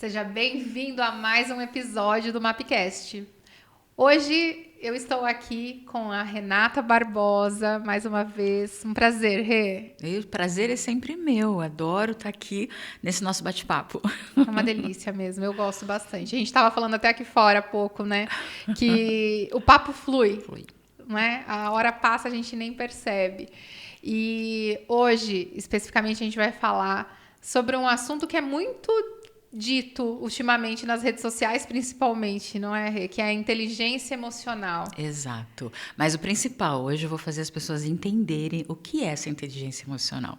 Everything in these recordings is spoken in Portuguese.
Seja bem-vindo a mais um episódio do Mapcast. Hoje eu estou aqui com a Renata Barbosa, mais uma vez. Um prazer, Rê. O prazer é sempre meu, adoro estar aqui nesse nosso bate-papo. É uma delícia mesmo, eu gosto bastante. A gente estava falando até aqui fora há pouco, né? Que o papo flui, né? A hora passa, a gente nem percebe. E hoje, especificamente, a gente vai falar sobre um assunto que é muito dito ultimamente nas redes sociais, principalmente, não é, Rê? Que é a inteligência emocional. Exato. Mas o principal, hoje eu vou fazer as pessoas entenderem o que é essa inteligência emocional.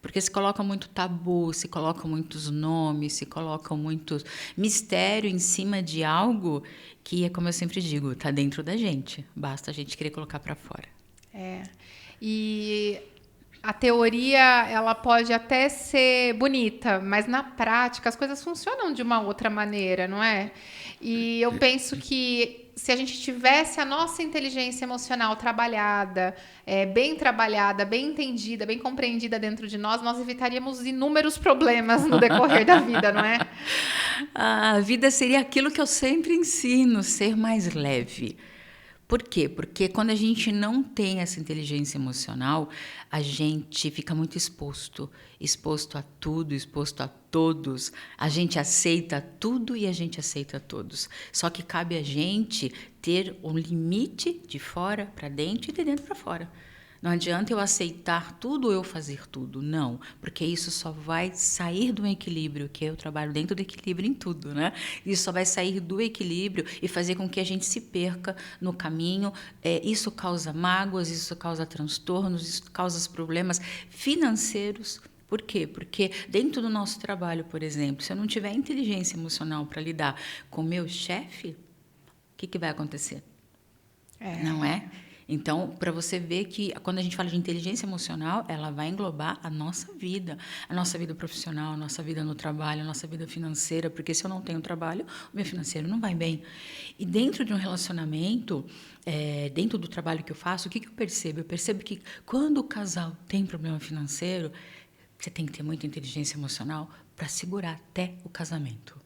Porque se coloca muito tabu, se colocam muitos nomes, se colocam muitos mistério em cima de algo que é, como eu sempre digo, está dentro da gente. Basta a gente querer colocar para fora. É. E a teoria, ela pode até ser bonita, mas na prática as coisas funcionam de uma outra maneira, não é? E eu penso que se a gente tivesse a nossa inteligência emocional trabalhada, bem entendida, bem compreendida dentro de nós evitaríamos inúmeros problemas no decorrer da vida, não é? A vida seria aquilo que eu sempre ensino, ser mais leve. Por quê? Porque quando a gente não tem essa inteligência emocional, a gente fica muito exposto a tudo, exposto a todos. A gente aceita tudo e a gente aceita todos. Só que cabe a gente ter um limite de fora para dentro e de dentro para fora. Não adianta eu aceitar tudo ou eu fazer tudo, não, porque isso só vai sair do equilíbrio, que eu trabalho dentro do equilíbrio em tudo, né? Isso só vai sair do equilíbrio e fazer com que a gente se perca no caminho. Isso causa mágoas, isso causa transtornos, isso causa problemas financeiros. Por quê? Porque dentro do nosso trabalho, por exemplo, se eu não tiver inteligência emocional para lidar com o meu chefe, o que vai acontecer? Não é? Então, para você ver que quando a gente fala de inteligência emocional, ela vai englobar a nossa vida profissional, a nossa vida no trabalho, a nossa vida financeira, porque se eu não tenho trabalho, o meu financeiro não vai bem. E dentro de um relacionamento, dentro do trabalho que eu faço, o que eu percebo? Eu percebo que quando o casal tem problema financeiro, você tem que ter muita inteligência emocional para segurar até o casamento.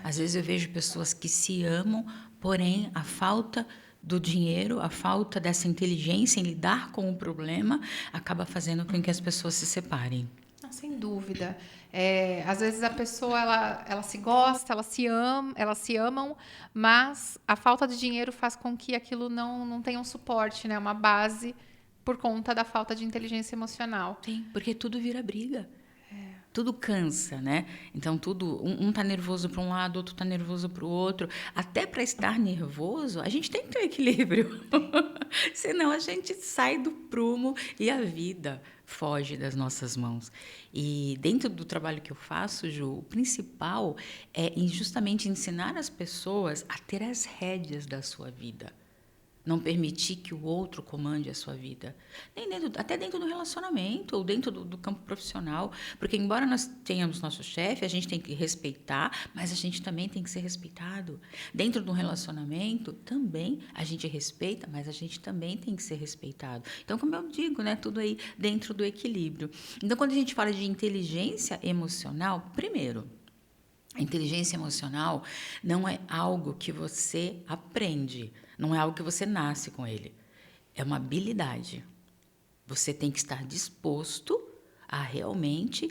Às vezes eu vejo pessoas que se amam, porém a falta do dinheiro, a falta dessa inteligência em lidar com o problema acaba fazendo com que as pessoas se separem. Não, sem dúvida. Às vezes a pessoa ela se gosta, elas se amam, mas a falta de dinheiro faz com que aquilo não tenha um suporte, né? Uma base por conta da falta de inteligência emocional. Sim, porque tudo vira briga. Tudo cansa, né? Então, um tá nervoso para um lado, outro tá nervoso para o outro. Até para estar nervoso, a gente tem que ter equilíbrio. Senão, a gente sai do prumo e a vida foge das nossas mãos. E dentro do trabalho que eu faço, Ju, o principal é justamente ensinar as pessoas a ter as rédeas da sua vida. Não permitir que o outro comande a sua vida. Até dentro do relacionamento ou dentro do campo profissional. Porque, embora nós tenhamos nosso chefe, a gente tem que respeitar, mas a gente também tem que ser respeitado. Dentro de um relacionamento, também a gente respeita, mas a gente também tem que ser respeitado. Então, como eu digo, né, tudo aí dentro do equilíbrio. Então, quando a gente fala de inteligência emocional, primeiro, a inteligência emocional não é algo que você aprende, não é algo que você nasce com ele. É uma habilidade. Você tem que estar disposto a realmente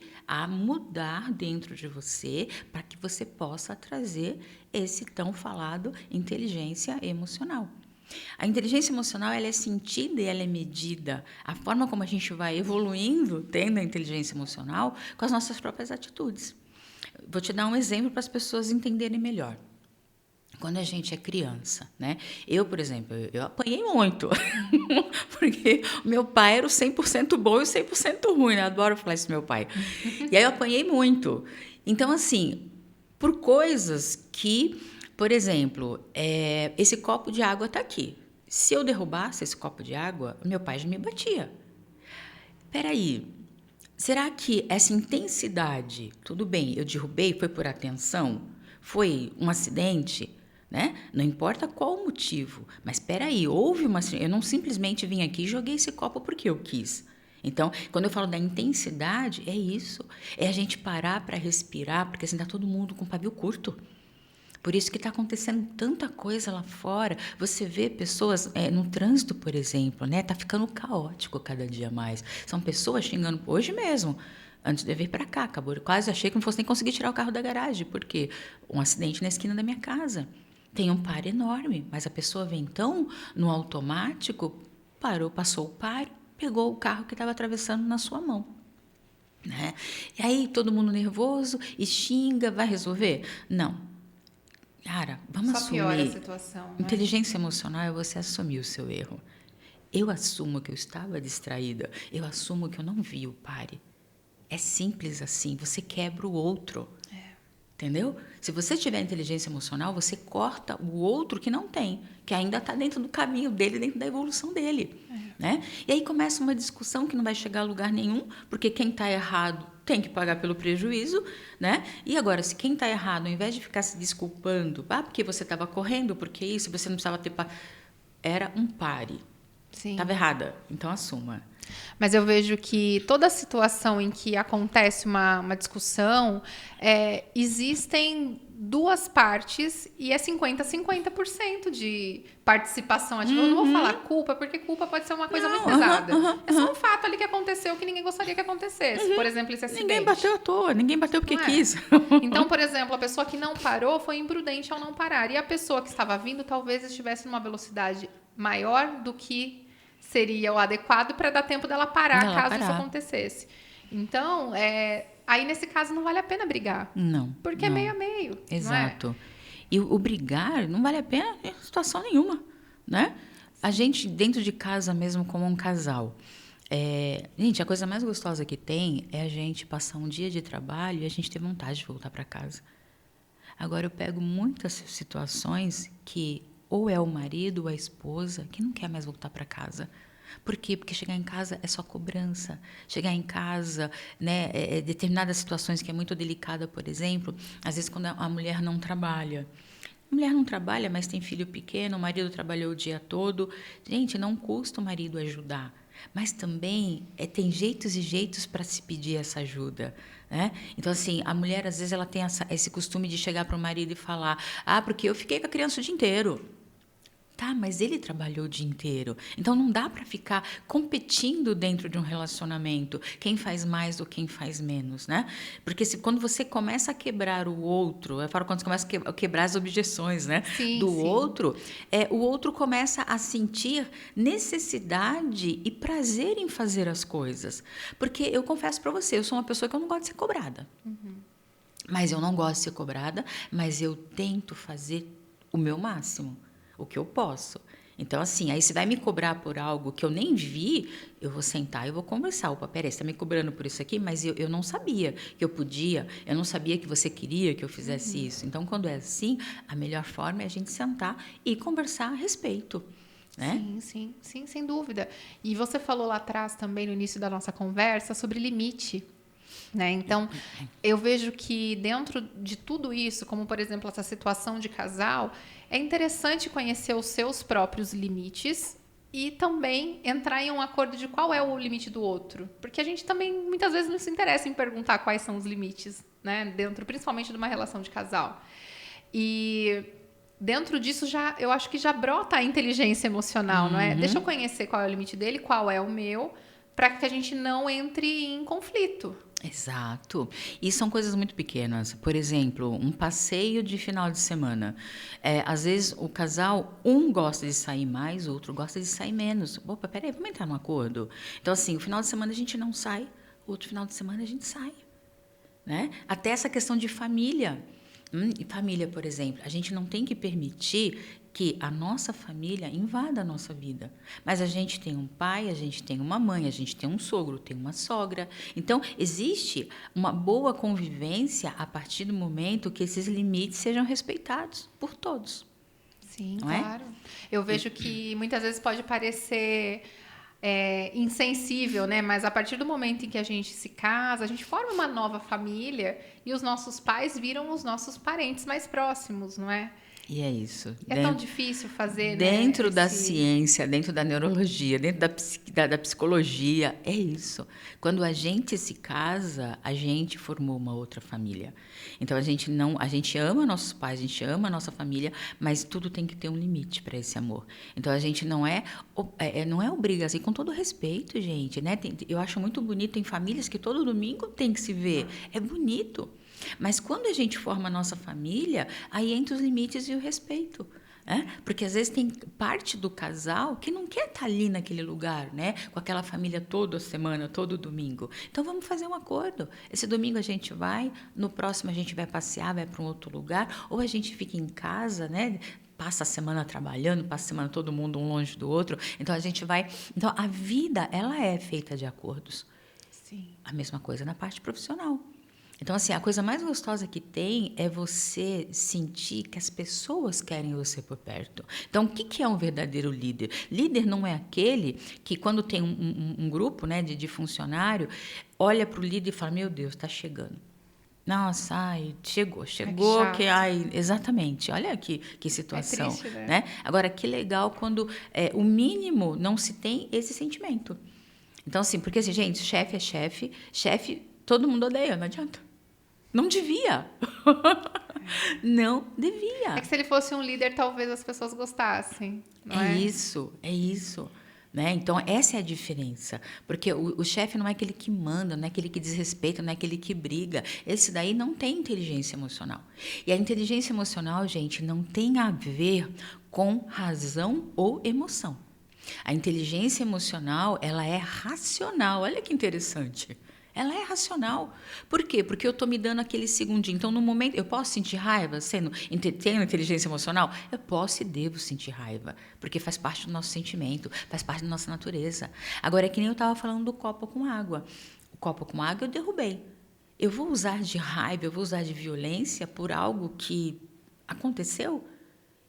mudar dentro de você para que você possa trazer esse tão falado inteligência emocional. A inteligência emocional ela é sentida e ela é medida. A forma como a gente vai evoluindo, tendo a inteligência emocional, com as nossas próprias atitudes. Vou te dar um exemplo para as pessoas entenderem melhor. Quando a gente é criança, né? Eu, por exemplo, eu apanhei muito. Porque o meu pai era o 100% bom e o 100% ruim, né? Adoro falar isso do meu pai. E aí eu apanhei muito. Então, assim, por coisas que, por exemplo, esse copo de água está aqui. Se eu derrubasse esse copo de água, meu pai já me batia. Peraí, será que essa intensidade, tudo bem, eu derrubei, foi por atenção? Foi um acidente? Né? Não importa qual o motivo, mas espera aí, houve uma... Eu não simplesmente vim aqui e joguei esse copo porque eu quis. Então, quando eu falo da intensidade, é isso. É a gente parar para respirar, porque assim, está todo mundo com pavio curto. Por isso que está acontecendo tanta coisa lá fora. Você vê pessoas no trânsito, por exemplo, né? Tá ficando caótico cada dia mais. São pessoas xingando hoje mesmo. Antes de eu vir para cá, acabou. Eu quase achei que não fosse nem conseguir tirar o carro da garagem, porque um acidente na esquina da minha casa. Tem um par enorme, mas a pessoa vem então no automático, parou, passou o par, pegou o carro que estava atravessando na sua mão. Né? E aí todo mundo nervoso e xinga, vai resolver? Não. Cara, vamos Só assumir. piora a situação, né? Inteligência emocional é você assumir o seu erro. Eu assumo que eu estava distraída. Eu assumo que eu não vi o pare. É simples assim. Você quebra o outro. Entendeu? Se você tiver inteligência emocional, você corta o outro que não tem, que ainda está dentro do caminho dele, dentro da evolução dele. Né? E aí começa uma discussão que não vai chegar a lugar nenhum, porque quem está errado tem que pagar pelo prejuízo, né? E agora, se quem está errado, ao invés de ficar se desculpando, porque você estava correndo, porque isso, você não precisava ter... Era um pare. Sim. Estava errada, então assuma. Mas eu vejo que toda situação em que acontece uma discussão, existem duas partes e é 50% de participação ativa. Eu não vou falar culpa, porque culpa pode ser uma coisa muito pesada. É só um fato ali que aconteceu que ninguém gostaria que acontecesse. Por exemplo, esse acidente. Ninguém bateu à toa, ninguém bateu porque quis. Então, por exemplo, a pessoa que não parou foi imprudente ao não parar. E a pessoa que estava vindo talvez estivesse numa velocidade maior do que seria o adequado para dar tempo dela parar caso isso acontecesse. Então, aí nesse caso não vale a pena brigar. Não. Porque é meio a meio. Exato. E o brigar não vale a pena em situação nenhuma, né? A gente, dentro de casa mesmo, como um casal, gente, a coisa mais gostosa que tem é a gente passar um dia de trabalho e a gente ter vontade de voltar para casa. Agora, eu pego muitas situações que ou é o marido ou a esposa que não quer mais voltar para casa. Por quê? Porque chegar em casa é só cobrança. Chegar em casa, né, determinadas situações que é muito delicada, por exemplo, às vezes quando a mulher não trabalha. A mulher não trabalha, mas tem filho pequeno, o marido trabalhou o dia todo. Gente, não custa o marido ajudar. Mas também tem jeitos e jeitos para se pedir essa ajuda. Né? Então, assim, a mulher, às vezes, ela tem esse costume de chegar para o marido e falar: porque eu fiquei com a criança o dia inteiro. Tá, mas ele trabalhou o dia inteiro. Então, não dá para ficar competindo dentro de um relacionamento. Quem faz mais ou quem faz menos, né? Porque quando você começa a quebrar o outro, eu falo quando você começa a quebrar as objeções, né? Sim, do sim. outro, o outro começa a sentir necessidade e prazer em fazer as coisas. Porque eu confesso para você, eu sou uma pessoa que eu não gosto de ser cobrada. Mas eu não gosto de ser cobrada, mas eu tento fazer o meu máximo. O que eu posso. Então, assim, aí você vai me cobrar por algo que eu nem vi, eu vou sentar e vou conversar. Opa, peraí, você está me cobrando por isso aqui, mas eu não sabia que eu podia, eu não sabia que você queria que eu fizesse isso. Então, quando é assim, a melhor forma é a gente sentar e conversar a respeito. Né? Sim, sem dúvida. E você falou lá atrás também, no início da nossa conversa, sobre limite. Né? Então, eu vejo que dentro de tudo isso, como, por exemplo, essa situação de casal, é interessante conhecer os seus próprios limites e também entrar em um acordo de qual é o limite do outro. Porque a gente também, muitas vezes, não se interessa em perguntar quais são os limites, né? Dentro, principalmente, de uma relação de casal. E dentro disso, eu acho que já brota a inteligência emocional, não é? Deixa eu conhecer qual é o limite dele, qual é o meu, para que a gente não entre em conflito. Exato. E são coisas muito pequenas. Por exemplo, um passeio de final de semana. Às vezes, o casal, um gosta de sair mais, o outro gosta de sair menos. Opa, peraí, vamos entrar num acordo? Então, assim, o final de semana a gente não sai, o outro final de semana a gente sai. Né? Até essa questão de família. E família, por exemplo, a gente não tem que permitir que a nossa família invada a nossa vida. Mas a gente tem um pai, a gente tem uma mãe, a gente tem um sogro, tem uma sogra. Então, existe uma boa convivência a partir do momento que esses limites sejam respeitados por todos. Sim, claro. Eu vejo que muitas vezes pode parecer insensível, né? Mas a partir do momento em que a gente se casa, a gente forma uma nova família e os nossos pais viram os nossos parentes mais próximos, não é? E é isso. É tão difícil fazer, dentro né, da ciência, dentro da neurologia, dentro da psicologia, é isso. Quando a gente se casa, a gente formou uma outra família. Então a gente ama nossos pais, a gente ama a nossa família, mas tudo tem que ter um limite para esse amor. Então a gente não é obrigação, assim, com todo respeito, gente, né? Eu acho muito bonito, tem famílias que todo domingo tem que se ver. É bonito. Mas quando a gente forma a nossa família, aí entra os limites e o respeito. Porque às vezes tem parte do casal que não quer estar ali naquele lugar, né? Com aquela família toda semana, todo domingo. Então vamos fazer um acordo. Esse domingo a gente vai, no próximo a gente vai passear, vai para um outro lugar, ou a gente fica em casa, né? Passa a semana trabalhando, passa a semana todo mundo um longe do outro. Então a gente vai. Então a vida, ela é feita de acordos. Sim. A mesma coisa na parte profissional. Então, assim, a coisa mais gostosa que tem é você sentir que as pessoas querem você por perto. Então, o que é um verdadeiro líder? Líder não é aquele que, quando tem um grupo, né, de funcionário, olha para o líder e fala, meu Deus, está chegando. Nossa, chegou, exatamente. Olha que situação. É triste, né? Agora, que legal quando o mínimo não se tem esse sentimento. Então, assim, porque, assim, gente, chefe é chefe todo mundo odeia, não adianta. Não devia. Não devia. É que se ele fosse um líder, talvez as pessoas gostassem. Não é? Isso. Né? Então, essa é a diferença. Porque o chefe não é aquele que manda, não é aquele que desrespeita, não é aquele que briga. Esse daí não tem inteligência emocional. E a inteligência emocional, gente, não tem a ver com razão ou emoção. A inteligência emocional, ela é racional. Olha que interessante. Ela é racional. Por quê? Porque eu estou me dando aquele segundinho. Então, no momento, eu posso sentir raiva tendo inteligência emocional? Eu posso e devo sentir raiva, porque faz parte do nosso sentimento, faz parte da nossa natureza. Agora, é que nem eu estava falando do copo com água. O copo com água eu derrubei. Eu vou usar de raiva, eu vou usar de violência por algo que aconteceu?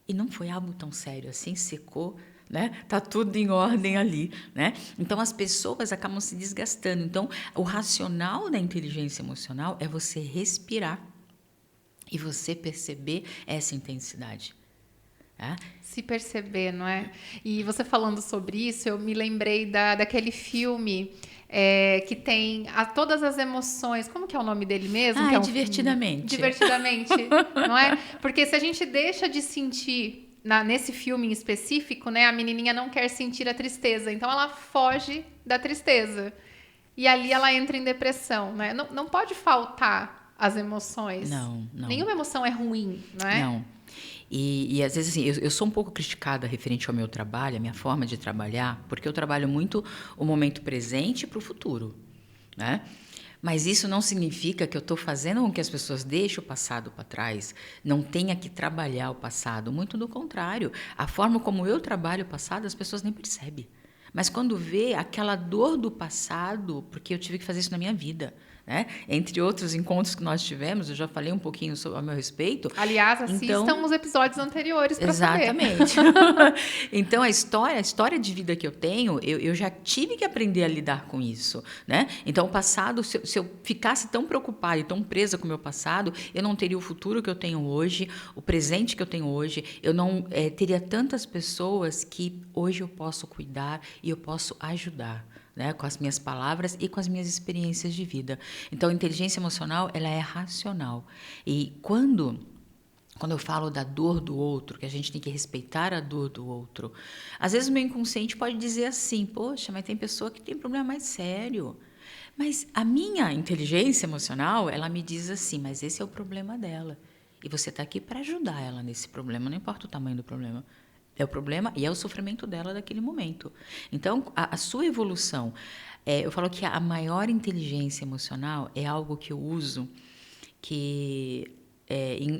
E não foi algo tão sério assim, secou. Né? Tá tudo em ordem ali, né? Então as pessoas acabam se desgastando. Então o racional da inteligência emocional é você respirar e você perceber essa intensidade. Se perceber, não é? E você falando sobre isso, eu me lembrei daquele filme que tem todas as emoções. Como que é o nome dele mesmo? Que é Divertidamente. Divertidamente, não é? Porque se a gente deixa de sentir nesse filme em específico, né, a menininha não quer sentir a tristeza, então ela foge da tristeza. E ali ela entra em depressão, né? Não pode faltar as emoções. Não. Nenhuma emoção é ruim, não é? Não. E às vezes, assim, eu sou um pouco criticada referente ao meu trabalho, a minha forma de trabalhar, porque eu trabalho muito o momento presente para o futuro, né? Mas isso não significa que eu estou fazendo com que as pessoas deixem o passado para trás, não tenha que trabalhar o passado. Muito do contrário. A forma como eu trabalho o passado, as pessoas nem percebem. Mas quando vê aquela dor do passado, porque eu tive que fazer isso na minha vida, né? Entre outros encontros que nós tivemos, eu já falei um pouquinho a meu respeito. Aliás, assistam os episódios anteriores para saber. Exatamente. Então, a história de vida que eu tenho, eu já tive que aprender a lidar com isso, né? Então, o passado, se eu ficasse tão preocupada e tão presa com o meu passado, eu não teria o futuro que eu tenho hoje, o presente que eu tenho hoje, eu não teria tantas pessoas que hoje eu posso cuidar e eu posso ajudar. Né, com as minhas palavras e com as minhas experiências de vida. Então, a inteligência emocional, ela é racional. E quando eu falo da dor do outro, que a gente tem que respeitar a dor do outro, às vezes o meu inconsciente pode dizer assim, poxa, mas tem pessoa que tem problema mais sério. Mas a minha inteligência emocional, ela me diz assim, mas esse é o problema dela. E você está aqui para ajudar ela nesse problema, não importa o tamanho do problema. É o problema e é o sofrimento dela daquele momento. Então, a sua evolução, eu falo que a maior inteligência emocional é algo que eu uso que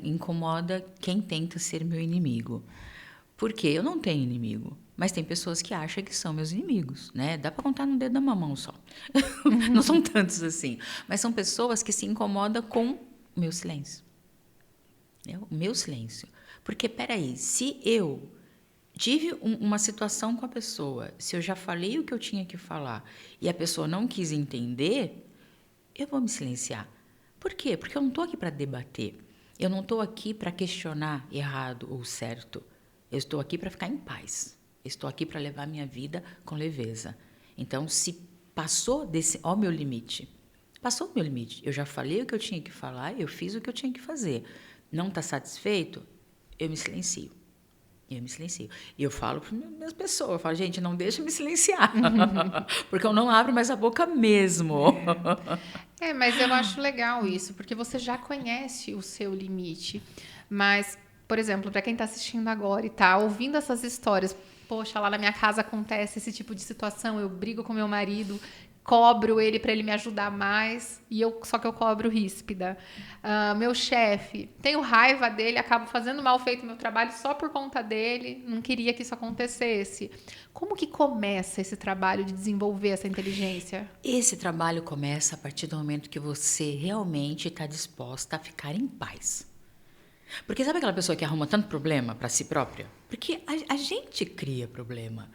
incomoda quem tenta ser meu inimigo. Porque eu não tenho inimigo, mas tem pessoas que acham que são meus inimigos, né? Dá para contar no dedo da mão só. Não são tantos assim. Mas são pessoas que se incomodam com o meu silêncio. O meu silêncio. Porque, peraí, se eu tive uma situação com a pessoa, se eu já falei o que eu tinha que falar e a pessoa não quis entender, eu vou me silenciar. Por quê? Porque eu não estou aqui para debater. Eu não estou aqui para questionar errado ou certo. Eu estou aqui para ficar em paz. Eu estou aqui para levar minha vida com leveza. Então, se passou ao meu limite, passou o meu limite. Eu já falei o que eu tinha que falar, eu fiz o que eu tinha que fazer. Não está satisfeito? Eu me silencio. E eu falo para minhas pessoas, eu falo, gente, não deixa me silenciar, porque eu não abro mais a boca mesmo. Mas eu acho legal isso, porque você já conhece o seu limite. Mas, por exemplo, para quem está assistindo agora e tá ouvindo essas histórias, poxa, lá na minha casa acontece esse tipo de situação, eu brigo com meu marido, cobro ele para ele me ajudar mais, só que eu cobro ríspida. Meu chefe, tenho raiva dele, acabo fazendo mal feito meu trabalho só por conta dele, não queria que isso acontecesse. Como que começa esse trabalho de desenvolver essa inteligência? Esse trabalho começa a partir do momento que você realmente está disposta a ficar em paz. Porque sabe aquela pessoa que arruma tanto problema para si própria? Porque a gente cria problema.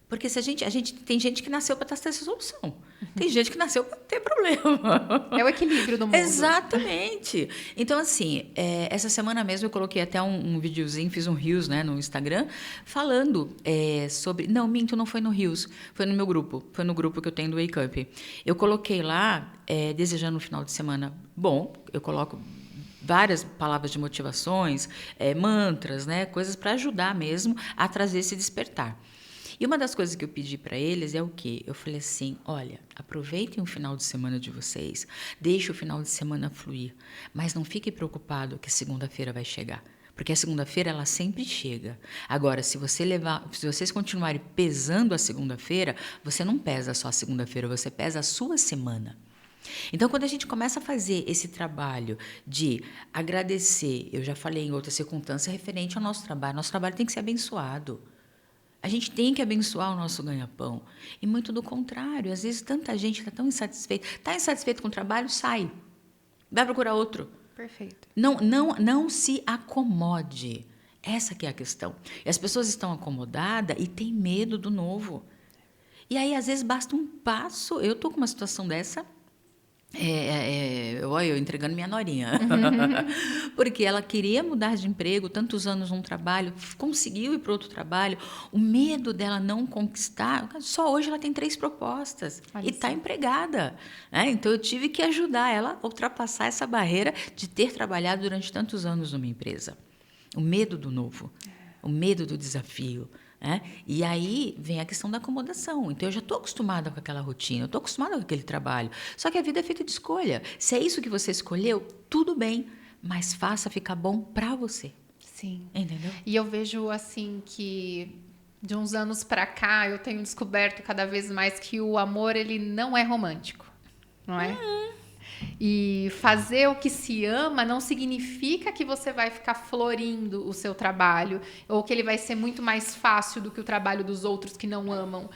Porque se a gente tem gente que nasceu para ter essa solução. Tem gente que nasceu para ter problema. É o equilíbrio do mundo. Exatamente. Então, assim, essa semana mesmo eu coloquei até um videozinho, fiz um Reels, né, no Instagram, falando sobre... Não, minto, não foi no Reels, foi no meu grupo. Foi no grupo que eu tenho do Wake Up. Eu coloquei lá, desejando um final de semana bom. Eu coloco várias palavras de motivações, mantras, né, coisas para ajudar mesmo a trazer esse despertar. E uma das coisas que eu pedi para eles é o quê? Eu falei assim, olha, aproveitem o final de semana de vocês, deixe o final de semana fluir, mas não fique preocupado que segunda-feira vai chegar. Porque a segunda-feira, ela sempre chega. Agora, se vocês continuarem pesando a segunda-feira, você não pesa só a segunda-feira, você pesa a sua semana. Então, quando a gente começa a fazer esse trabalho de agradecer, eu já falei em outra circunstância referente ao nosso trabalho tem que ser abençoado. A gente tem que abençoar o nosso ganha-pão. E muito do contrário, às vezes tanta gente está tão insatisfeita. Está insatisfeito com o trabalho? Sai. Vai procurar outro. Perfeito. Não se acomode. Essa que é a questão. E as pessoas estão acomodadas e têm medo do novo. E aí, às vezes, basta um passo. Eu estou com uma situação dessa. Eu entregando minha norinha. Porque ela queria mudar de emprego, tantos anos num trabalho, conseguiu ir para outro trabalho. O medo dela não conquistar, só hoje ela tem 3 propostas e está empregada. Então, eu tive que ajudar ela a ultrapassar essa barreira de ter trabalhado durante tantos anos numa empresa. O medo do novo, o medo do desafio. E aí vem a questão da acomodação. Então, eu já estou acostumada com aquela rotina, eu estou acostumada com aquele trabalho. Só que a vida é feita de escolha. Se é isso que você escolheu, tudo bem, mas faça ficar bom para você. Sim. Entendeu? E eu vejo, assim, que de uns anos para cá, eu tenho descoberto cada vez mais que o amor, ele não é romântico, não é? E fazer o que se ama não significa que você vai ficar florindo o seu trabalho ou que ele vai ser muito mais fácil do que o trabalho dos outros que não amam.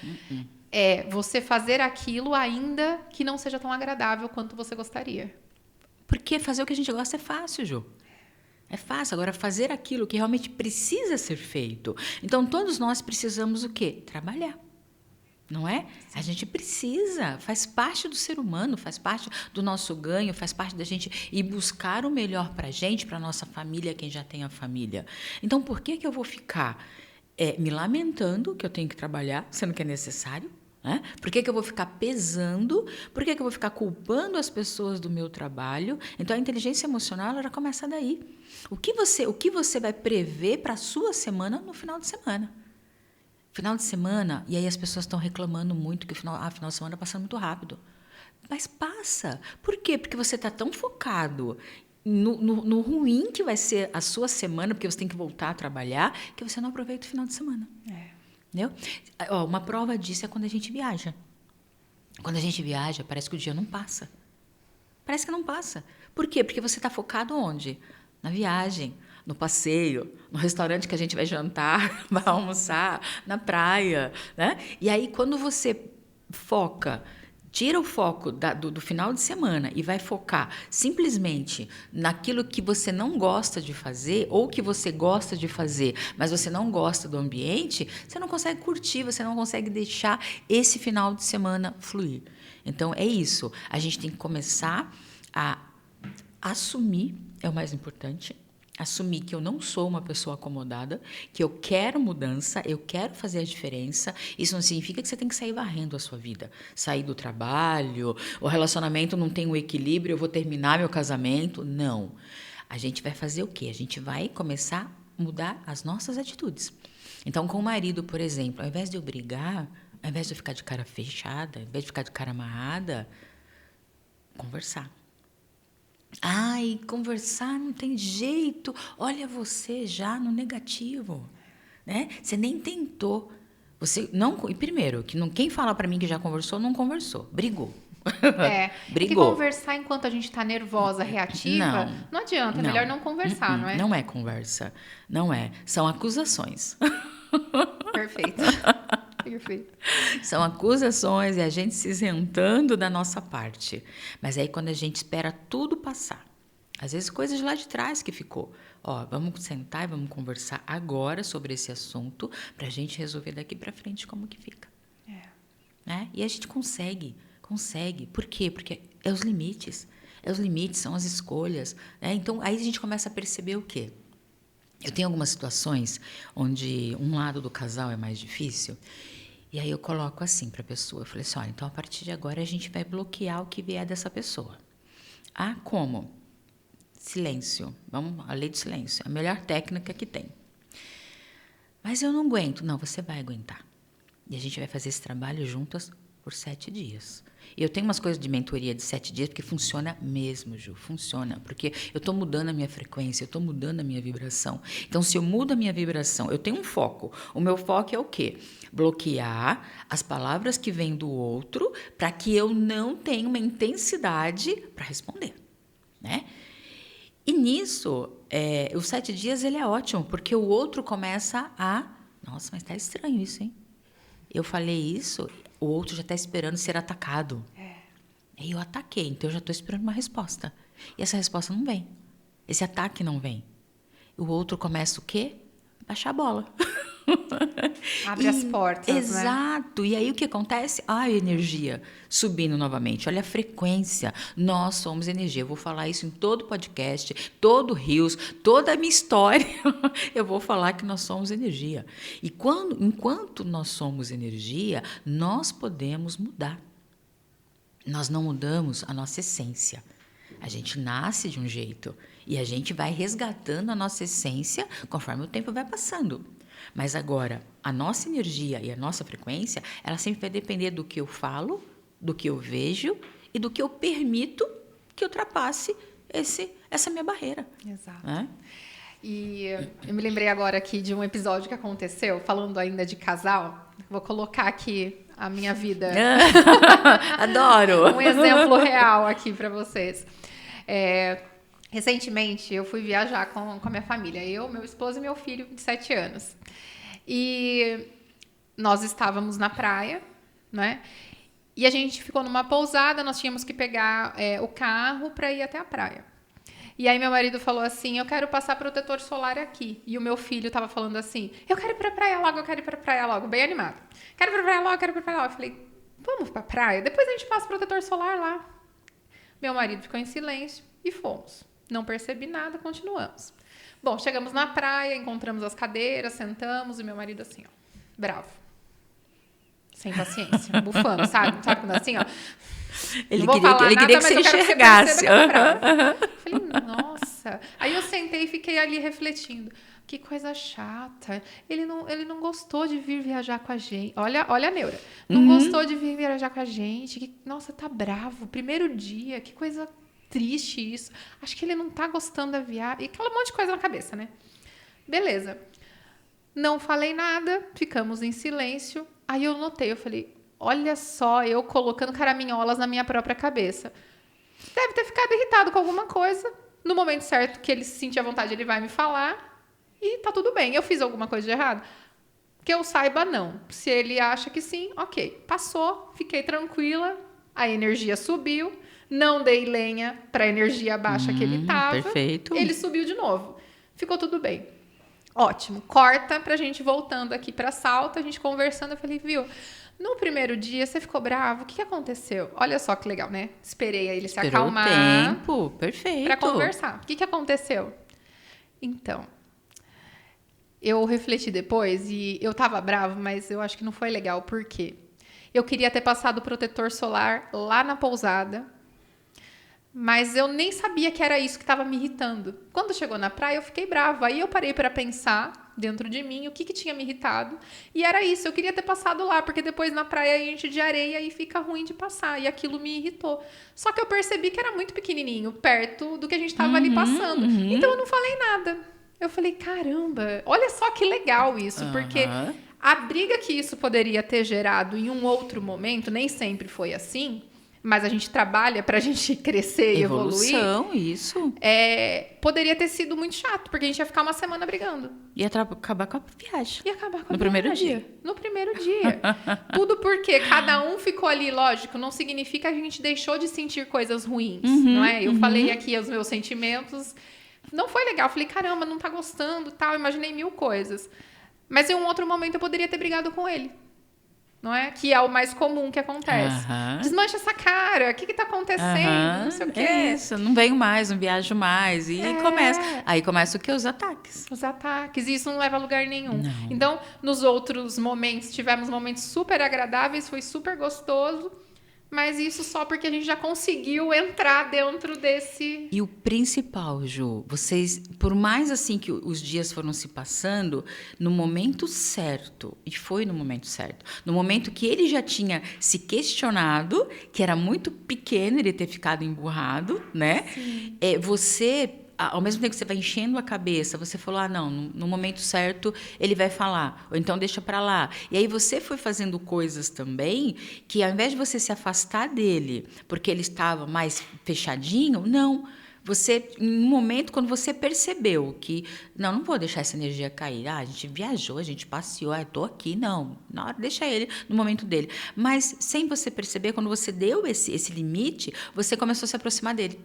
É você fazer aquilo ainda que não seja tão agradável quanto você gostaria. Porque fazer o que a gente gosta é fácil, Ju. É fácil. Agora, fazer aquilo que realmente precisa ser feito. Então, todos nós precisamos o quê? Trabalhar. Não é? A gente precisa, faz parte do ser humano, faz parte do nosso ganho, faz parte da gente ir buscar o melhor para a gente, para a nossa família, quem já tem a família. Então, por que eu vou ficar me lamentando que eu tenho que trabalhar, sendo que é necessário? Por que eu vou ficar pesando? Por que eu vou ficar culpando as pessoas do meu trabalho? Então, a inteligência emocional, ela já começa daí. O que você vai prever para a sua semana no final de semana? Final de semana, e aí as pessoas estão reclamando muito que o final de semana passa muito rápido. Mas passa. Por quê? Porque você está tão focado no ruim que vai ser a sua semana, porque você tem que voltar a trabalhar, que você não aproveita o final de semana. Entendeu? Uma prova disso é quando a gente viaja. Quando a gente viaja, parece que o dia não passa. Parece que não passa. Por quê? Porque você está focado onde? Na viagem, no passeio, no restaurante que a gente vai jantar, vai almoçar, na praia, né? E aí, quando você tira o foco do final de semana e vai focar simplesmente naquilo que você não gosta de fazer ou que você gosta de fazer, mas você não gosta do ambiente, você não consegue curtir, você não consegue deixar esse final de semana fluir. Então, é isso. A gente tem que começar a assumir é o mais importante. Assumir que eu não sou uma pessoa acomodada, que eu quero mudança, eu quero fazer a diferença. Isso não significa que você tem que sair varrendo a sua vida. Sair do trabalho, o relacionamento não tem um equilíbrio, eu vou terminar meu casamento. Não. A gente vai fazer o quê? A gente vai começar a mudar as nossas atitudes. Então, com o marido, por exemplo, ao invés de eu brigar, ao invés de eu ficar de cara fechada, ao invés de ficar de cara amarrada, conversar. Ai, conversar não tem jeito. Olha você já no negativo, né? Você nem tentou. Você não. E primeiro, quem fala para mim que já conversou, não conversou. Brigou. Brigou. Que conversar enquanto a gente tá nervosa, reativa, não adianta. É melhor não conversar, não é? Não é conversa. Não é. São acusações. Perfeito. Perfeito. São acusações e a gente se isentando da nossa parte. Mas aí quando a gente espera tudo passar, às vezes coisas lá de trás que ficou. Ó, vamos sentar e vamos conversar agora sobre esse assunto para a gente resolver daqui para frente como que fica. Né? E a gente consegue. Por quê? Porque é os limites. São as escolhas. Né? Então, aí a gente começa a perceber o quê? Eu tenho algumas situações onde um lado do casal é mais difícil. E aí eu coloco assim para a pessoa. Eu falei assim, olha, então a partir de agora a gente vai bloquear o que vier dessa pessoa. Ah, como? Silêncio. Vamos, a lei do silêncio. A melhor técnica que tem. Mas eu não aguento. Não, você vai aguentar. E a gente vai fazer esse trabalho juntas por 7 dias. E eu tenho umas coisas de mentoria de 7 dias, porque funciona mesmo, Ju, funciona. Porque eu estou mudando a minha frequência, eu estou mudando a minha vibração. Então, se eu mudo a minha vibração, eu tenho um foco. O meu foco é o quê? Bloquear as palavras que vêm do outro para que eu não tenha uma intensidade para responder, né? E nisso, os 7 dias ele é ótimo, porque o outro começa a... Nossa, mas tá estranho isso, hein? Eu falei isso... O outro já está esperando ser atacado. E eu ataquei, então eu já estou esperando uma resposta. E essa resposta não vem. Esse ataque não vem. O outro começa o quê? Baixar a bola. Abre as portas, exato. Né? E aí o que acontece? A energia subindo novamente. Olha a frequência. Nós somos energia. Eu vou falar isso em todo podcast, todo Rios, toda a minha história. Eu vou falar que nós somos energia. E enquanto nós somos energia, nós podemos mudar. Nós não mudamos a nossa essência. A gente nasce de um jeito e a gente vai resgatando a nossa essência conforme o tempo vai passando. Mas agora, a nossa energia e a nossa frequência, ela sempre vai depender do que eu falo, do que eu vejo e do que eu permito que ultrapasse essa minha barreira. Exato. E eu me lembrei agora aqui de um episódio que aconteceu, falando ainda de casal. Vou colocar aqui a minha vida. Adoro! Um exemplo real aqui para vocês. Recentemente, eu fui viajar com a minha família. Eu, meu esposo e meu filho de 7 anos. E nós estávamos na praia, né? E a gente ficou numa pousada, nós tínhamos que pegar o carro para ir até a praia. E aí meu marido falou assim, eu quero passar protetor solar aqui. E o meu filho estava falando assim, eu quero ir pra praia logo, bem animado. Quero ir pra praia logo. Eu falei, vamos pra praia? Depois a gente passa protetor solar lá. Meu marido ficou em silêncio e fomos. Não percebi nada, continuamos. Bom, chegamos na praia, encontramos as cadeiras, sentamos e meu marido assim, ó, bravo. Sem paciência, bufando, sabe? Sabe quando assim, ó... Ele queria que você enxergasse. Falei, nossa. Aí eu sentei e fiquei ali refletindo. Que coisa chata. Ele não gostou de vir viajar com a gente. Olha a neura. Não gostou de vir viajar com a gente. Nossa, tá bravo. Primeiro dia. Que coisa triste isso. Acho que ele não tá gostando da viagem. E aquela monte de coisa na cabeça, né? Beleza. Não falei nada. Ficamos em silêncio. Aí eu notei. Eu falei... Olha só, eu colocando caraminholas na minha própria cabeça. Deve ter ficado irritado com alguma coisa. No momento certo que ele se sentir à vontade, ele vai me falar. E tá tudo bem. Eu fiz alguma coisa de errado? Que eu saiba, não. Se ele acha que sim, ok. Passou, fiquei tranquila. A energia subiu. Não dei lenha para a energia baixa que ele tava. Perfeito. Ele subiu de novo. Ficou tudo bem. Ótimo. Corta pra gente voltando aqui pra Salto. A gente conversando. Eu falei, viu... No primeiro dia, você ficou bravo. O que aconteceu? Olha só que legal, né? Esperei ele se Esperou acalmar. o tempo, perfeito. Pra conversar. O que aconteceu? Então, eu refleti depois e eu tava bravo, mas eu acho que não foi legal. Por quê? Eu queria ter passado o protetor solar lá na pousada, mas eu nem sabia que era isso que estava me irritando. Quando chegou na praia, eu fiquei brava. Aí eu parei para pensar dentro de mim o que tinha me irritado. E era isso, eu queria ter passado lá, porque depois na praia a gente de areia e fica ruim de passar. E aquilo me irritou. Só que eu percebi que era muito pequenininho, perto do que a gente estava ali passando. Então eu não falei nada. Eu falei, caramba, olha só que legal isso, porque a briga que isso poderia ter gerado em um outro momento, nem sempre foi assim, mas a gente trabalha pra gente crescer e evoluir. Evolução, isso. Poderia ter sido muito chato, porque a gente ia ficar uma semana brigando. Ia acabar com a viagem. Ia acabar com a No primeiro viagem. dia. No primeiro dia. Tudo porque cada um ficou ali, lógico, não significa que a gente deixou de sentir coisas ruins, não é? Eu falei aqui os meus sentimentos. Não foi legal. Eu falei, caramba, não tá gostando, tal. Imaginei mil coisas. Mas em um outro momento eu poderia ter brigado com ele. Não é? Que é o mais comum que acontece. Desmancha essa cara. O que tá acontecendo? Não sei o quê. É isso. Não venho mais, não viajo mais. E começa. Aí começa o quê? Os ataques. Os ataques. E isso não leva a lugar nenhum. Não. Então, nos outros momentos, tivemos momentos super agradáveis. Foi super gostoso. Mas isso só porque a gente já conseguiu entrar dentro desse... E o principal, Ju, vocês, por mais assim que os dias foram se passando, no momento certo, e foi no momento certo, no momento que ele já tinha se questionado, que era muito pequeno ele ter ficado emburrado, né? Você... Ao mesmo tempo que você vai enchendo a cabeça, você falou, não, no momento certo ele vai falar, ou então deixa para lá. E aí você foi fazendo coisas também que, ao invés de você se afastar dele, porque ele estava mais fechadinho, não. Você, em um momento, quando você percebeu que, não vou deixar essa energia cair. A gente viajou, a gente passeou, eu estou aqui, não. Na hora, deixa ele no momento dele. Mas, sem você perceber, quando você deu esse limite, você começou a se aproximar dele.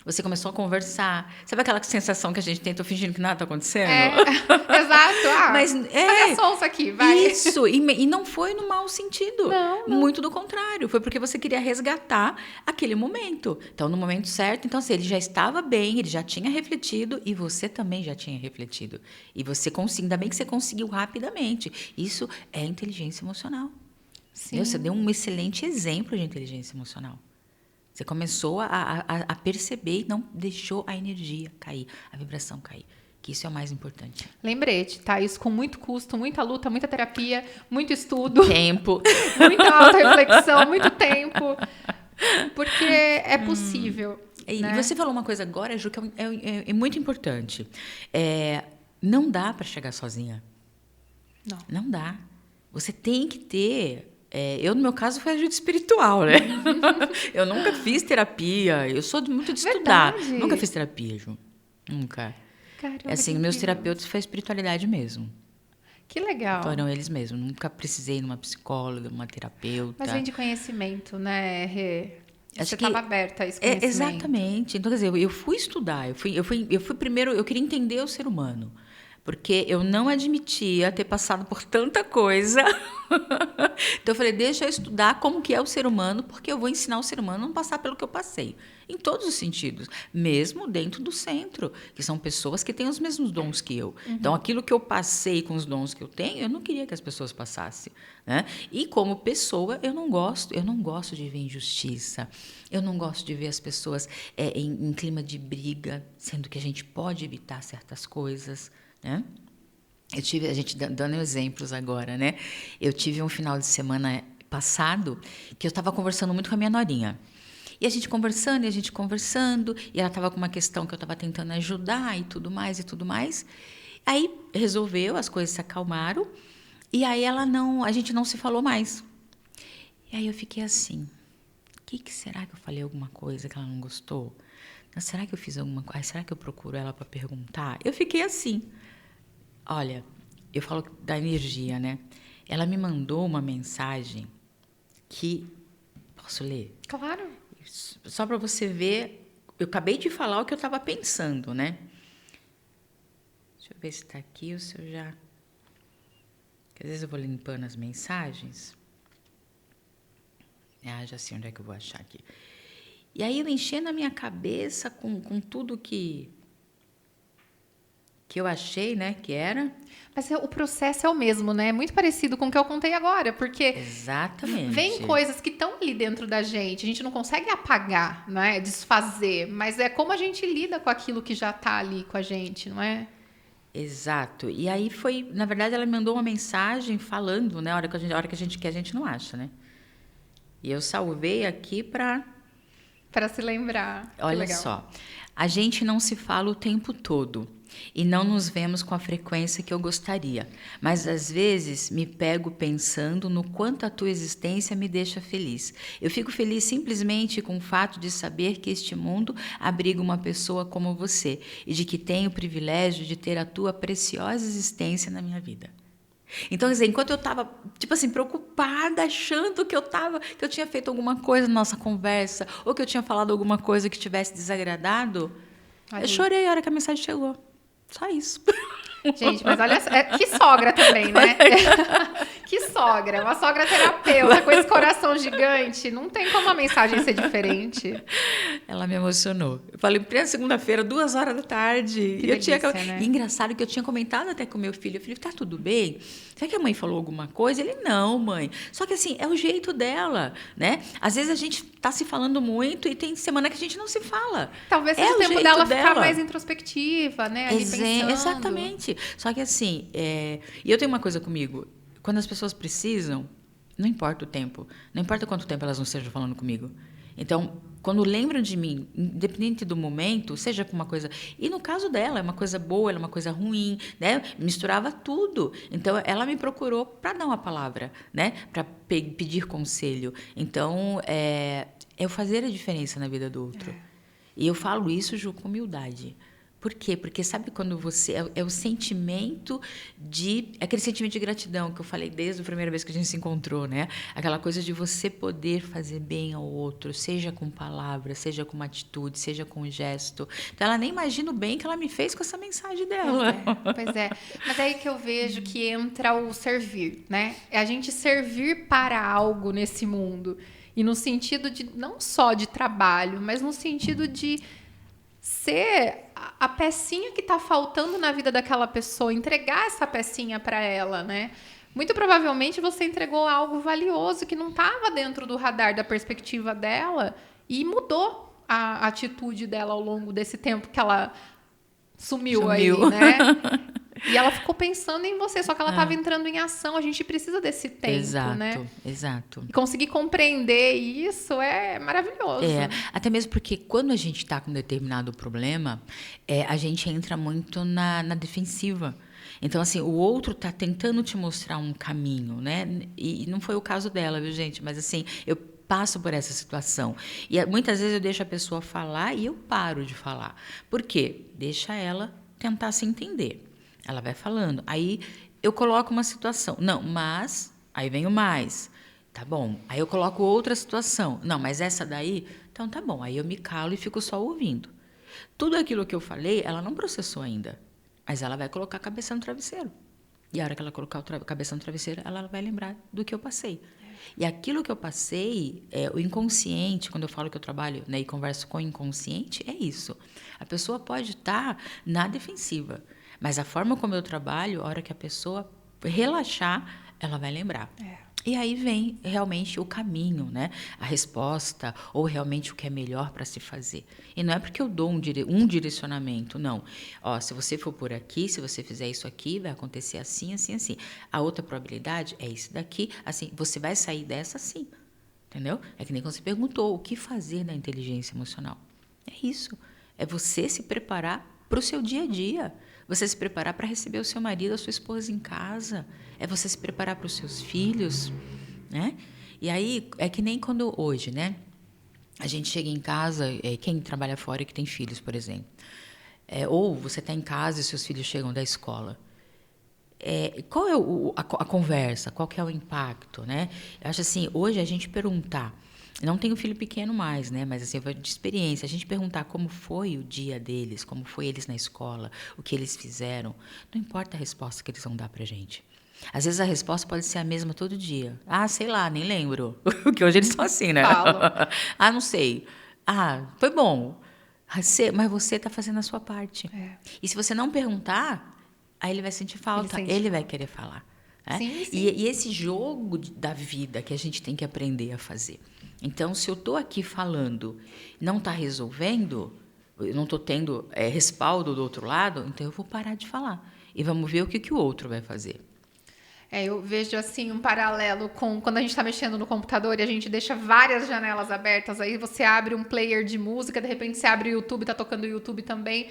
Você começou a conversar. Sabe aquela sensação que a gente tem? Tô fingindo que nada tá acontecendo? Exato. Mas a sonsa aqui, vai. Isso. E não foi no mau sentido. Não. Muito do contrário. Foi porque você queria resgatar aquele momento. Então, no momento certo, então, assim, ele já estava bem, ele já tinha refletido e você também já tinha refletido. E você conseguiu, ainda bem que você conseguiu rapidamente. Isso é inteligência emocional. Sim. Você deu um excelente exemplo de inteligência emocional. Você começou a perceber e não deixou a energia cair, a vibração cair. Que isso é o mais importante. Lembrete, tá? Isso com muito custo, muita luta, muita terapia, muito estudo. Tempo. Muita auto-reflexão, muito tempo. Porque é possível. E né? você falou uma coisa agora, Ju, que é muito importante. Não dá para chegar sozinha. Não dá. Você tem que ter... eu, no meu caso, foi ajuda espiritual, né? Eu nunca fiz terapia. Eu sou muito de estudar. Verdade. Nunca fiz terapia, Ju. Nunca. Caramba, Assim, meus terapeutas foi a espiritualidade mesmo. Que legal. Foram eles mesmos. Nunca precisei de uma psicóloga, uma terapeuta. Mas vem de conhecimento, né, Rê? Acho Você que estava aberta a esse conhecimento. Exatamente. Então, quer dizer, eu fui estudar. Eu fui primeiro... Eu queria entender o ser humano. Porque eu não admitia ter passado por tanta coisa. Então, eu falei, deixa eu estudar como que é o ser humano, porque eu vou ensinar o ser humano a não passar pelo que eu passei. Em todos os sentidos. Mesmo dentro do centro, que são pessoas que têm os mesmos dons que eu. Então, aquilo que eu passei com os dons que eu tenho, eu não queria que as pessoas passassem. Né? E, como pessoa, eu não gosto de ver injustiça. Eu não gosto de ver as pessoas em clima de briga, sendo que a gente pode evitar certas coisas. Né? A gente dando exemplos agora, né? Eu tive um final de semana passado que eu estava conversando muito com a minha norinha. E a gente conversando, e ela estava com uma questão que eu estava tentando ajudar e tudo mais. Aí resolveu, as coisas se acalmaram, e aí a gente não se falou mais. E aí eu fiquei assim, será que eu falei alguma coisa que ela não gostou? Será que eu fiz alguma coisa? Será que eu procuro ela para perguntar? Eu fiquei assim. Olha, eu falo da energia, né? Ela me mandou uma mensagem que... Posso ler? Claro. Só para você ver, eu acabei de falar o que eu estava pensando, né? Deixa eu ver se está aqui ou se eu já... Porque às vezes eu vou limpando as mensagens. Ah, já sei onde é que eu vou achar aqui. E aí eu enchendo a minha cabeça com tudo que eu achei, né, que era. Mas o processo é o mesmo, né? É muito parecido com o que eu contei agora, porque Exatamente. vem coisas que estão ali dentro da gente, a gente não consegue apagar, né? Desfazer, mas é como a gente lida com aquilo que já está ali com a gente, não é? Exato. E aí foi, na verdade, ela me mandou uma mensagem falando, né, a hora que a gente quer, a gente não acha, né? E eu salvei aqui para Para se lembrar. Que olha legal. só, a gente não se fala o tempo todo e não nos vemos com a frequência que eu gostaria, mas às vezes me pego pensando no quanto a tua existência me deixa feliz. Eu fico feliz simplesmente com o fato de saber que este mundo abriga uma pessoa como você e de que tenho o privilégio de ter a tua preciosa existência na minha vida. Então, quer dizer, enquanto eu estava, tipo assim, preocupada, achando que eu tinha feito alguma coisa na nossa conversa, ou que eu tinha falado alguma coisa que tivesse desagradado, eu chorei a hora que a mensagem chegou. Só isso. Gente, mas olha, que sogra também, né? Que sogra, uma sogra terapeuta com esse coração gigante. Não tem como a mensagem ser diferente. Ela me emocionou. Eu falei, plena segunda-feira, 2h da tarde. Que E eu tinha delícia, né? E engraçado que eu tinha comentado até com meu filho. Eu falei, tá tudo bem? Será que a mãe falou alguma coisa? Ele, não, mãe. Só que assim, é o jeito dela, né? Às vezes a gente tá se falando muito e tem semana que a gente não se fala. Talvez seja o tempo dela ficar mais introspectiva, né? Ali pensando. Exatamente. Só que assim, e eu tenho uma coisa comigo. Quando as pessoas precisam, não importa o tempo. Não importa quanto tempo elas não estejam falando comigo. Então, quando lembram de mim, independente do momento, seja com uma coisa... E no caso dela, é uma coisa boa, ela é uma coisa ruim, né? Misturava tudo. Então, ela me procurou para dar uma palavra, né? Para pedir conselho. Então, é o fazer a diferença na vida do outro. E eu falo isso, Ju, com humildade. Por quê? Porque sabe quando você... É o sentimento aquele sentimento de gratidão que eu falei desde a primeira vez que a gente se encontrou, né? Aquela coisa de você poder fazer bem ao outro, seja com palavras, seja com uma atitude, seja com um gesto. Então, ela nem imagina o bem que ela me fez com essa mensagem dela. Pois é. Mas é aí que eu vejo que entra o servir, né? É a gente servir para algo nesse mundo. E no sentido de, não só de trabalho, mas no sentido de ser a pecinha que está faltando na vida daquela pessoa, entregar essa pecinha para ela, né? Muito provavelmente você entregou algo valioso que não estava dentro do radar da perspectiva dela e mudou a atitude dela ao longo desse tempo que ela sumiu. Aí, né? E ela ficou pensando em você, só que ela estava entrando em ação. A gente precisa desse tempo, né? Exato. E conseguir compreender isso é maravilhoso. Até mesmo porque quando a gente está com um determinado problema, a gente entra muito na defensiva. Então, assim, o outro está tentando te mostrar um caminho, né? E não foi o caso dela, viu, gente? Mas, assim, eu passo por essa situação. E muitas vezes eu deixo a pessoa falar e eu paro de falar. Por quê? Deixa ela tentar se entender. Ela vai falando. Aí eu coloco uma situação. Não, mas... Aí vem o mais. Tá bom. Aí eu coloco outra situação. Não, mas essa daí... Então tá bom. Aí eu me calo e fico só ouvindo. Tudo aquilo que eu falei, ela não processou ainda. Mas ela vai colocar a cabeça no travesseiro. E a hora que ela colocar a cabeça no travesseiro, ela vai lembrar do que eu passei. E aquilo que eu passei, o inconsciente, quando eu falo que eu trabalho, né, e converso com o inconsciente, é isso. A pessoa pode estar na defensiva. Mas a forma como eu trabalho, a hora que a pessoa relaxar, ela vai lembrar. E aí vem realmente o caminho, né? A resposta, ou realmente o que é melhor para se fazer. E não é porque eu dou um direcionamento, não. Ó, se você for por aqui, se você fizer isso aqui, vai acontecer assim, assim, assim. A outra probabilidade é isso daqui, assim, você vai sair dessa assim. Entendeu? É que nem quando você perguntou o que fazer na inteligência emocional. É isso. É você se preparar para o seu dia a dia. Você se preparar para receber o seu marido, a sua esposa em casa. É você se preparar para os seus filhos, né? E aí, é que nem quando hoje, né? A gente chega em casa, quem trabalha fora e que tem filhos, por exemplo. Ou você está em casa e seus filhos chegam da escola. Qual é a conversa? Qual que é o impacto, né? Eu acho assim, hoje a gente perguntar... Não tenho filho pequeno mais, né? Mas assim, de experiência, a gente perguntar como foi o dia deles, como foi eles na escola, o que eles fizeram, não importa a resposta que eles vão dar pra gente. Às vezes a resposta pode ser a mesma todo dia. Ah, sei lá, nem lembro. Porque hoje eles são assim, né? Falo. Ah, não sei. Ah, foi bom. Mas você está fazendo a sua parte. E se você não perguntar, aí ele vai sentir falta. Ele vai querer falar. Né? Sim, sim. E esse jogo da vida que a gente tem que aprender a fazer. Então, se eu estou aqui falando, não está resolvendo, eu não estou tendo respaldo do outro lado, então eu vou parar de falar. E vamos ver o que o outro vai fazer. Eu vejo assim um paralelo com quando a gente está mexendo no computador e a gente deixa várias janelas abertas, aí você abre um player de música, de repente você abre o YouTube, tá tocando o YouTube também.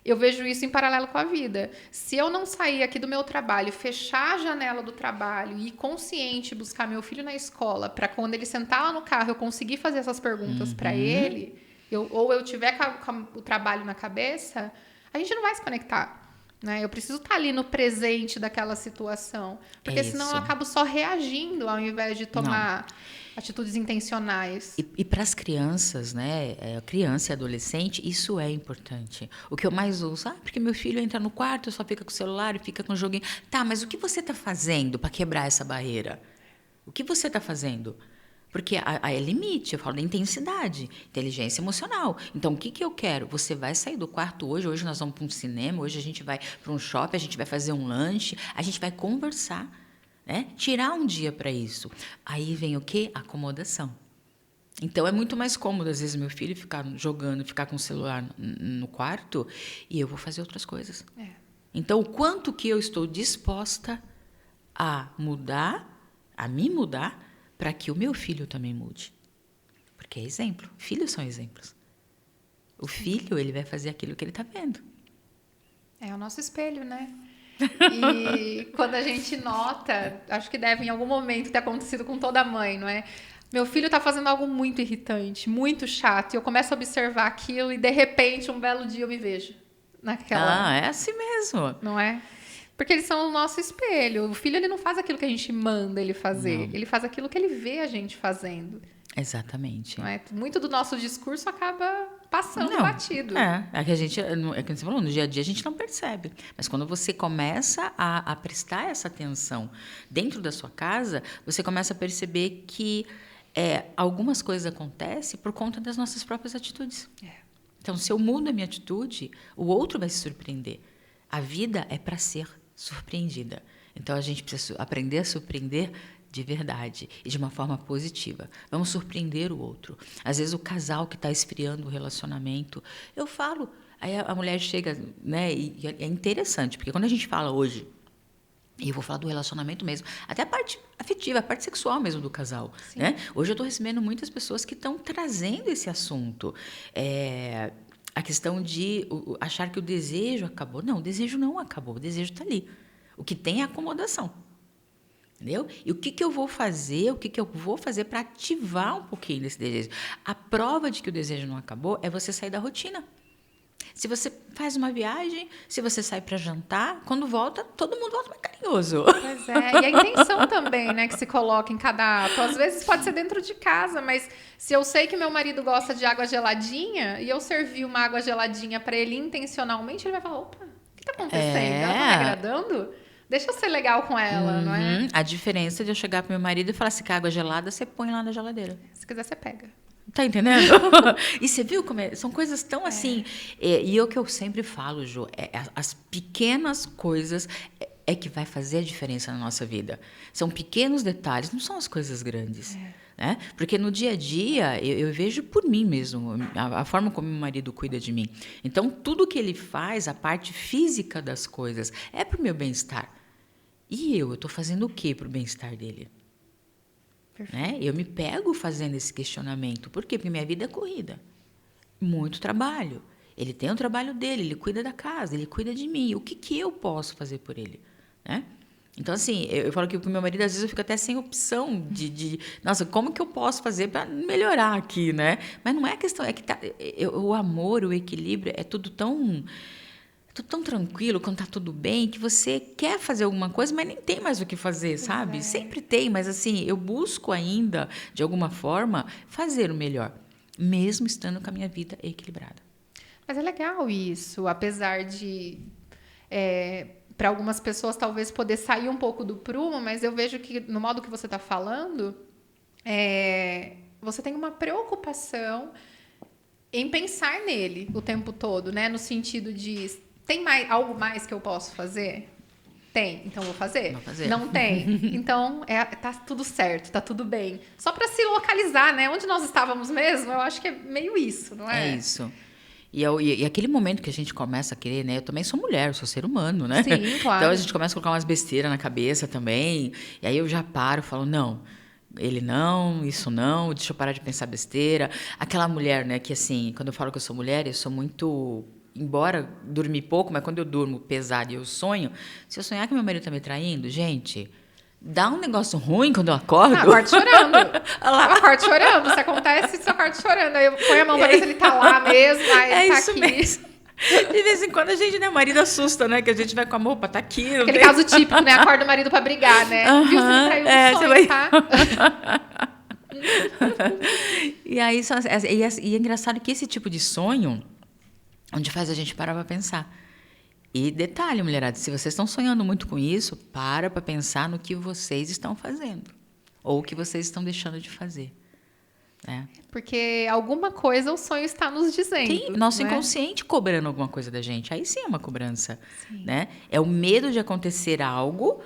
Eu vejo isso em paralelo com a vida. Se eu não sair aqui do meu trabalho, fechar a janela do trabalho e ir consciente buscar meu filho na escola, para quando ele sentar lá no carro eu conseguir fazer essas perguntas para ele, ou eu tiver com o trabalho na cabeça, a gente não vai se conectar. Né? Eu preciso estar ali no presente daquela situação. Porque senão eu acabo só reagindo ao invés de tomar atitudes intencionais. E para as crianças, né? Criança e adolescente, isso é importante. O que eu mais ouço, porque meu filho entra no quarto, só fica com o celular e fica com o joguinho. Tá, mas o que você está fazendo para quebrar essa barreira? O que você está fazendo? Porque é limite, eu falo da intensidade, inteligência emocional. Então, o que eu quero? Você vai sair do quarto hoje nós vamos para um cinema, hoje a gente vai para um shopping, a gente vai fazer um lanche, a gente vai conversar, né? Tirar um dia para isso. Aí vem o quê? Acomodação. Então, é muito mais cômodo, às vezes, meu filho ficar jogando, ficar com o celular no quarto e eu vou fazer outras coisas. Então, o quanto que eu estou disposta a mudar, a me mudar, para que o meu filho também mude. Porque é exemplo. Filhos são exemplos. O filho, ele vai fazer aquilo que ele está vendo. É o nosso espelho, né? E quando a gente nota, acho que deve em algum momento ter acontecido com toda mãe, não é? Meu filho está fazendo algo muito irritante, muito chato, e eu começo a observar aquilo e, de repente, um belo dia eu me vejo naquela... É assim mesmo. Não é? Porque eles são o nosso espelho. O filho, ele não faz aquilo que a gente manda ele fazer. Não. Ele faz aquilo que ele vê a gente fazendo. Exatamente. Não é? Muito do nosso discurso acaba passando batido. É que a gente, é que você falou, no dia a dia a gente não percebe. Mas quando você começa a prestar essa atenção dentro da sua casa, você começa a perceber que algumas coisas acontecem por conta das nossas próprias atitudes. Então, se eu mudo a minha atitude, o outro vai se surpreender. A vida é para ser surpreendida. Então, a gente precisa aprender a surpreender de verdade e de uma forma positiva. Vamos surpreender o outro. Às vezes, o casal que está esfriando o relacionamento, eu falo, aí a mulher chega, né? E é interessante, porque quando a gente fala hoje, e eu vou falar do relacionamento mesmo, até a parte afetiva, a parte sexual mesmo do casal. Né? Hoje eu estou recebendo muitas pessoas que estão trazendo esse assunto. A questão de achar que o desejo acabou. Não, o desejo não acabou, o desejo está ali. O que tem é acomodação. Entendeu? E o que eu vou fazer, para ativar um pouquinho desse desejo? A prova de que o desejo não acabou é você sair da rotina. Se você faz uma viagem, se você sai para jantar, quando volta, todo mundo volta mais carinhoso. Pois é, e a intenção também, né, que se coloca em cada ato. Às vezes pode ser dentro de casa, mas se eu sei que meu marido gosta de água geladinha e eu servir uma água geladinha para ele intencionalmente, ele vai falar, opa, o que está acontecendo? Ela tá me agradando? Deixa eu ser legal com ela, não é? A diferença de eu chegar pro meu marido e falar assim, que a água gelada você põe lá na geladeira. Se quiser, você pega. Tá entendendo? E você viu como são coisas tão assim. E o que eu sempre falo, Ju, as pequenas coisas que vai fazer a diferença na nossa vida. São pequenos detalhes, não são as coisas grandes. Né? Porque no dia a dia, eu vejo por mim mesmo, a forma como meu marido cuida de mim. Então, tudo que ele faz, a parte física das coisas, é pro meu bem-estar. E eu estou fazendo o quê pro bem-estar dele? Né? Eu me pego fazendo esse questionamento. Por quê? Porque minha vida é corrida. Muito trabalho. Ele tem o trabalho dele, ele cuida da casa, ele cuida de mim. O que eu posso fazer por ele? Né? Então, assim, eu falo que com o meu marido, às vezes, eu fico até sem opção de nossa, como que eu posso fazer para melhorar aqui, né? Mas não é a questão, é que o amor, o equilíbrio, é tudo tão tranquilo, quando tá tudo bem, que você quer fazer alguma coisa, mas nem tem mais o que fazer, sabe? Sempre tem, mas assim, eu busco ainda, de alguma forma, fazer o melhor, mesmo estando com a minha vida equilibrada. Mas é legal isso, apesar de para algumas pessoas talvez poder sair um pouco do prumo, mas eu vejo que no modo que você está falando, você tem uma preocupação em pensar nele o tempo todo, né? No sentido de, tem algo mais que eu posso fazer? Tem, então vou fazer. Vou fazer. Não tem, então tá tudo certo, tá tudo bem. Só para se localizar, né? Onde nós estávamos mesmo, eu acho que é meio isso, não é? É isso. E aquele momento que a gente começa a querer, né? Eu também sou mulher, eu sou ser humano, né? Sim, claro. Então a gente começa a colocar umas besteiras na cabeça também. E aí eu já paro e falo, não, ele não, isso não, deixa eu parar de pensar besteira. Aquela mulher, né, que assim, quando eu falo que eu sou mulher, eu sou muito... Embora dormir pouco, mas quando eu durmo pesado e eu sonho, se eu sonhar que meu marido tá me traindo, gente, dá um negócio ruim quando eu acordo. Eu acordo chorando. Eu acordo chorando. Se acontece, eu acordo chorando. Aí eu ponho a mão pra ver se ele tá lá mesmo. Aí ele tá isso aqui. Mesmo. De vez em quando a gente, né, o marido assusta, né? Que a gente vai com a roupa, tá aqui. Aquele caso típico, né? Acorda o marido pra brigar, né? Viu? Você me traiu no sonho, tá? E aí, e é engraçado que esse tipo de sonho, onde faz a gente parar pra pensar. E detalhe, mulherada, se vocês estão sonhando muito com isso, para pensar no que vocês estão fazendo. Ou o que vocês estão deixando de fazer. Né? Porque alguma coisa o sonho está nos dizendo. Tem nosso né? inconsciente cobrando alguma coisa da gente. Aí sim é uma cobrança. Né? É o medo de acontecer algo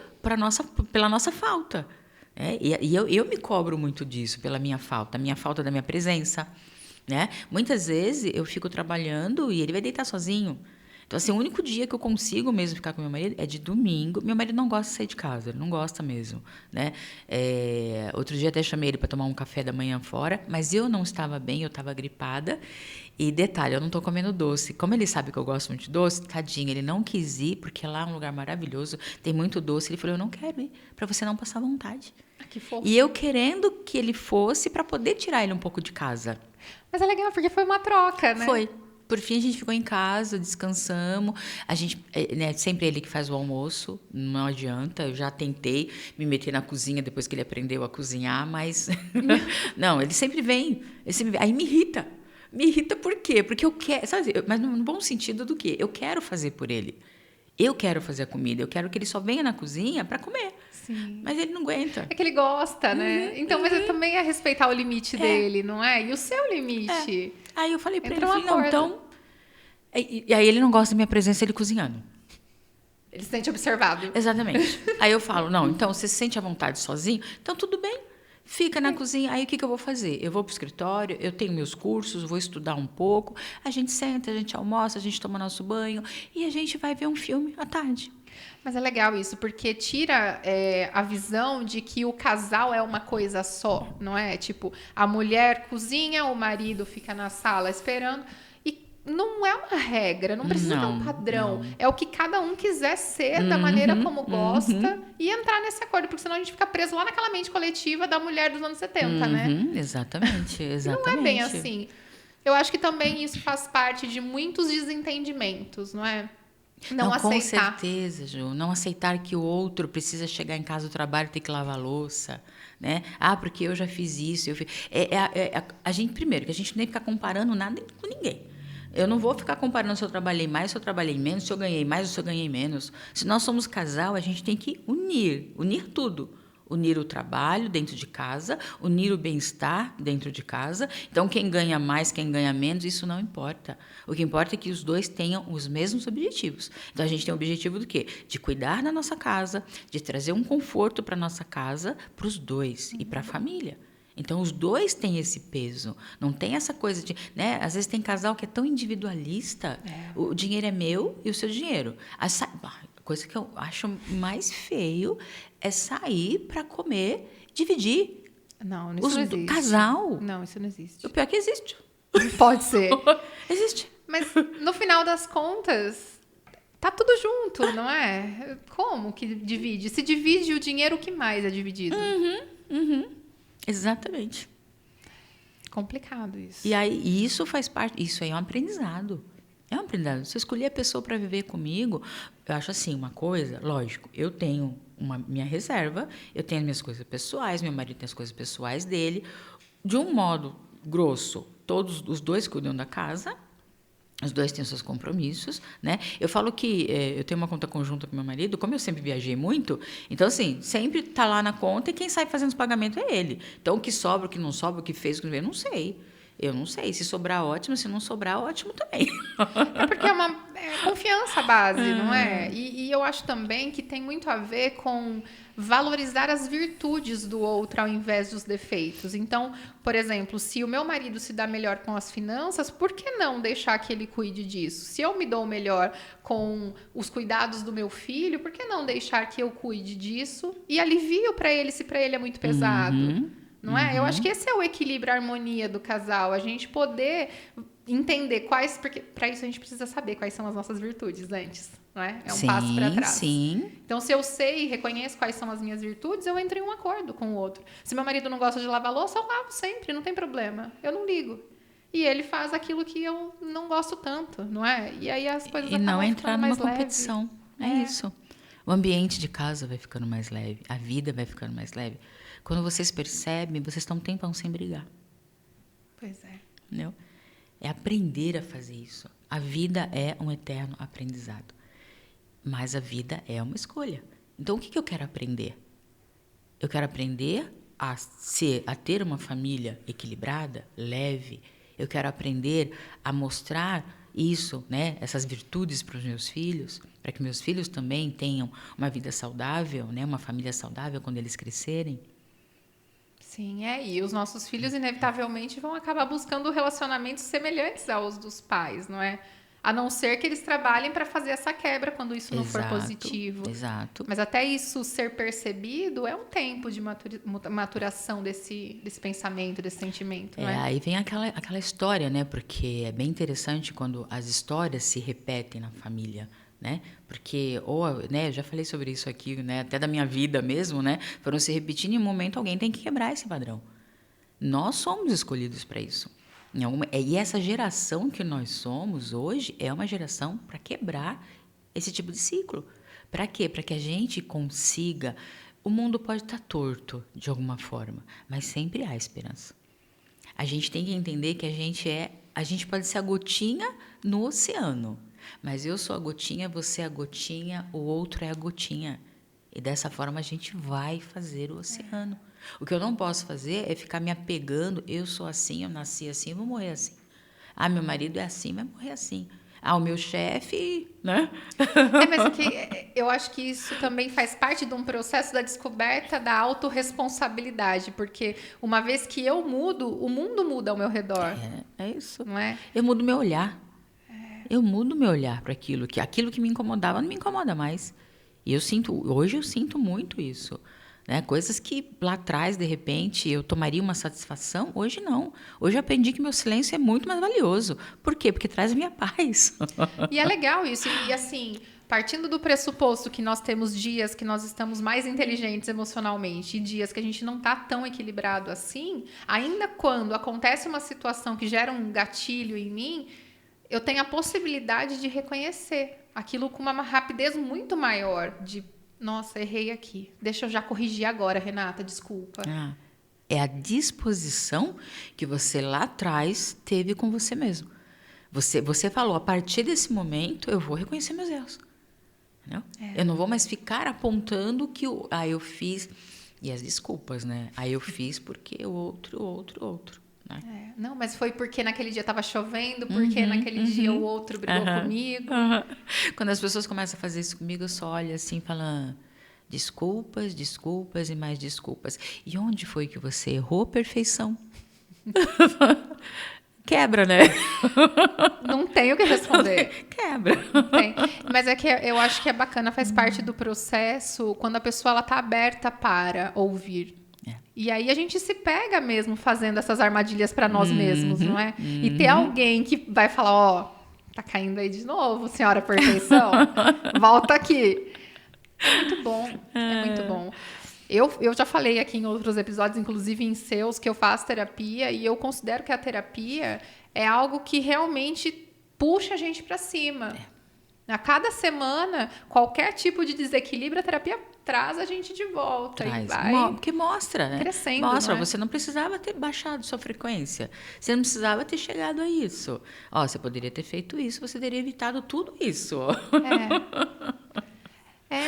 pela nossa falta. Né? E eu me cobro muito disso, pela minha falta da minha presença. Né? Muitas vezes eu fico trabalhando e ele vai deitar sozinho. Então, assim, o único dia que eu consigo mesmo ficar com meu marido é de domingo. Meu marido não gosta de sair de casa, ele não gosta mesmo, né? Outro dia até chamei ele para tomar um café da manhã fora, mas eu não estava bem, eu estava gripada. E detalhe, eu não estou comendo doce. Como ele sabe que eu gosto muito de doce, tadinho, ele não quis ir, porque lá é um lugar maravilhoso, tem muito doce. Ele falou, eu não quero ir, para você não passar vontade. Que fofo. E eu querendo que ele fosse para poder tirar ele um pouco de casa. Mas é legal, porque foi uma troca, né? Foi. Por fim, a gente ficou em casa, descansamos. A gente, né, sempre ele que faz o almoço, não adianta. Eu já tentei me meter na cozinha depois que ele aprendeu a cozinhar, mas... não, ele sempre vem. Aí me irrita. Me irrita por quê? Porque eu quero... Sabe, mas no bom sentido do quê? Eu quero fazer por ele. Eu quero fazer a comida. Eu quero que ele só venha na cozinha para comer. Sim. Mas ele não aguenta. É que ele gosta, né? Então, mas também é respeitar o limite dele, não é? E o seu limite. Aí eu falei para ele, Entra um não, acordo. então... E aí ele não gosta da minha presença, ele cozinhando. Ele se sente observado. Exatamente. Aí eu falo, não, então você se sente à vontade sozinho? Então tudo bem, fica na cozinha. Aí o que eu vou fazer? Eu vou para o escritório, eu tenho meus cursos, vou estudar um pouco, a gente senta, a gente almoça, a gente toma nosso banho e a gente vai ver um filme à tarde. Mas é legal isso, porque tira a visão de que o casal é uma coisa só, não é? Tipo, a mulher cozinha, o marido fica na sala esperando. E não é uma regra, não precisa ter um padrão. Não. É o que cada um quiser ser, da maneira como gosta, e entrar nesse acordo, porque senão a gente fica preso lá naquela mente coletiva da mulher dos anos 70, né? Exatamente, exatamente. Não é bem assim. Eu acho que também isso faz parte de muitos desentendimentos, não é? Não aceitar. Com certeza, Ju. Não aceitar que o outro precisa chegar em casa do trabalho e ter que lavar a louça, né? Ah, porque eu já fiz isso. A gente, primeiro, que a gente nem ficar comparando nada com ninguém. Eu não vou ficar comparando se eu trabalhei mais, se eu trabalhei menos, se eu ganhei mais ou se eu ganhei menos. Se nós somos casal, a gente tem que unir tudo. Unir o trabalho dentro de casa, unir o bem-estar dentro de casa. Então, quem ganha mais, quem ganha menos, isso não importa. O que importa é que os dois tenham os mesmos objetivos. Então, a gente tem o objetivo do quê? De cuidar da nossa casa, de trazer um conforto para a nossa casa, para os dois e para a família. Então, os dois têm esse peso. Não tem essa coisa de... Né? Às vezes tem casal que é tão individualista. O dinheiro é meu e o seu dinheiro. A coisa que eu acho mais feio é sair para comer, dividir. Não, isso não existe. Casal. Não, isso não existe. O pior é que existe. Pode ser. Existe. Mas, no final das contas, tá tudo junto, não é? Como que divide? Se divide o dinheiro, o que mais é dividido? Exatamente. Complicado isso. E aí, isso faz parte... Isso aí é um aprendizado. É um aprendizado. Se eu escolher a pessoa para viver comigo, eu acho assim, uma coisa... Lógico, eu tenho minha reserva, eu tenho as minhas coisas pessoais, meu marido tem as coisas pessoais dele. De um modo grosso, todos os dois cuidam da casa, Os dois têm os seus compromissos, né? Eu falo que eu tenho uma conta conjunta com meu marido, como eu sempre viajei muito, então, assim, sempre tá lá na conta e quem sai fazendo os pagamentos é ele. Então, o que sobra, o que não sobra, o que fez, o que não fez, eu não sei. Eu não sei. Se sobrar, ótimo. Se não sobrar, ótimo também. É porque é uma confiança a base, não é? E eu acho também que tem muito a ver com valorizar as virtudes do outro ao invés dos defeitos. Então, por exemplo, se o meu marido se dá melhor com as finanças, por que não deixar que ele cuide disso? Se eu me dou melhor com os cuidados do meu filho, por que não deixar que eu cuide disso e alivio para ele se para ele é muito pesado? Não é? Eu acho que esse é o equilíbrio, a harmonia do casal. A gente poder entender quais... Porque para isso a gente precisa saber quais são as nossas virtudes antes, não é? É um passo para trás. Sim. Então, se eu sei e reconheço quais são as minhas virtudes, eu entro em um acordo com o outro. Se meu marido não gosta de lavar louça, eu lavo sempre, não tem problema. Eu não ligo. E ele faz aquilo que eu não gosto tanto, não é? E aí as coisas acabam não entrar numa mais competição. É isso. O ambiente de casa vai ficando mais leve. A vida vai ficando mais leve. Quando vocês percebem, vocês estão um tempão sem brigar. Pois é. Entendeu? É aprender a fazer isso. A vida é um eterno aprendizado. Mas a vida é uma escolha. Então, o que eu quero aprender? Eu quero aprender a ter uma família equilibrada, leve. Eu quero aprender a mostrar isso, né, essas virtudes para os meus filhos, para que meus filhos também tenham uma vida saudável, né, uma família saudável quando eles crescerem. Sim, e os nossos filhos inevitavelmente vão acabar buscando relacionamentos semelhantes aos dos pais, não é? A não ser que eles trabalhem para fazer essa quebra quando isso não for positivo. Exato. Mas até isso ser percebido é um tempo de maturação desse pensamento, desse sentimento, não é? Aí vem aquela história, né? Porque é bem interessante quando as histórias se repetem na família, né? Porque, né, eu já falei sobre isso aqui, né? Até da minha vida mesmo, né? Foram se repetindo e em um momento alguém tem que quebrar esse padrão. Nós somos escolhidos para isso. E essa geração que nós somos hoje é uma geração para quebrar esse tipo de ciclo. Para quê? Para que a gente consiga... O mundo pode estar torto de alguma forma, mas sempre há esperança. A gente tem que entender que a gente pode ser a gotinha no oceano, mas eu sou a gotinha, você é a gotinha, o outro é a gotinha. E dessa forma a gente vai fazer o oceano. O que eu não posso fazer é ficar me apegando, eu sou assim, eu nasci assim, eu vou morrer assim. Ah, meu marido é assim, vai morrer assim. Ah, o meu chefe, né? Mas eu acho que isso também faz parte de um processo da descoberta da autorresponsabilidade, porque uma vez que eu mudo, o mundo muda ao meu redor. É isso. Não é? Eu mudo meu olhar. Eu mudo meu olhar para aquilo que me incomodava não me incomoda mais. E hoje eu sinto muito isso. Né? Coisas que lá atrás, de repente, eu tomaria uma satisfação, hoje não. Hoje eu aprendi que meu silêncio é muito mais valioso. Por quê? Porque traz a minha paz. E é legal isso. E assim, partindo do pressuposto que nós temos dias que nós estamos mais inteligentes emocionalmente e dias que a gente não está tão equilibrado assim, ainda quando acontece uma situação que gera um gatilho em mim, eu tenho a possibilidade de reconhecer aquilo com uma rapidez muito maior de... Nossa, errei aqui. Deixa eu já corrigir agora, Renata, desculpa. É a disposição que você lá atrás teve com você mesmo. Você falou, a partir desse momento, eu vou reconhecer meus erros. Entendeu? Eu não vou mais ficar apontando que eu fiz... E as desculpas, né? Aí eu fiz porque o outro. Né? Não, mas foi porque naquele dia estava chovendo, porque naquele dia o outro brigou comigo. Quando as pessoas começam a fazer isso comigo, eu só olho assim, falando desculpas e mais desculpas. E onde foi que você errou? Perfeição. Quebra, né? Não tenho o que responder. Quebra. Não tem. Mas é que eu acho que é bacana, faz parte do processo, quando a pessoa está aberta para ouvir. E aí a gente se pega mesmo fazendo essas armadilhas para nós mesmos, não é? E ter alguém que vai falar, tá caindo aí de novo, senhora perfeição, volta aqui. É muito bom, é muito bom. Eu já falei aqui em outros episódios, inclusive em seus, que eu faço terapia e eu considero que a terapia é algo que realmente puxa a gente para cima. A cada semana, qualquer tipo de desequilíbrio, a terapia traz a gente de volta. Traz. E vai Porque mostra, né? crescendo, Mostra, não é? você não precisava ter baixado sua frequência. Você não precisava ter chegado a isso. Ó, você poderia ter feito isso, você teria evitado tudo isso.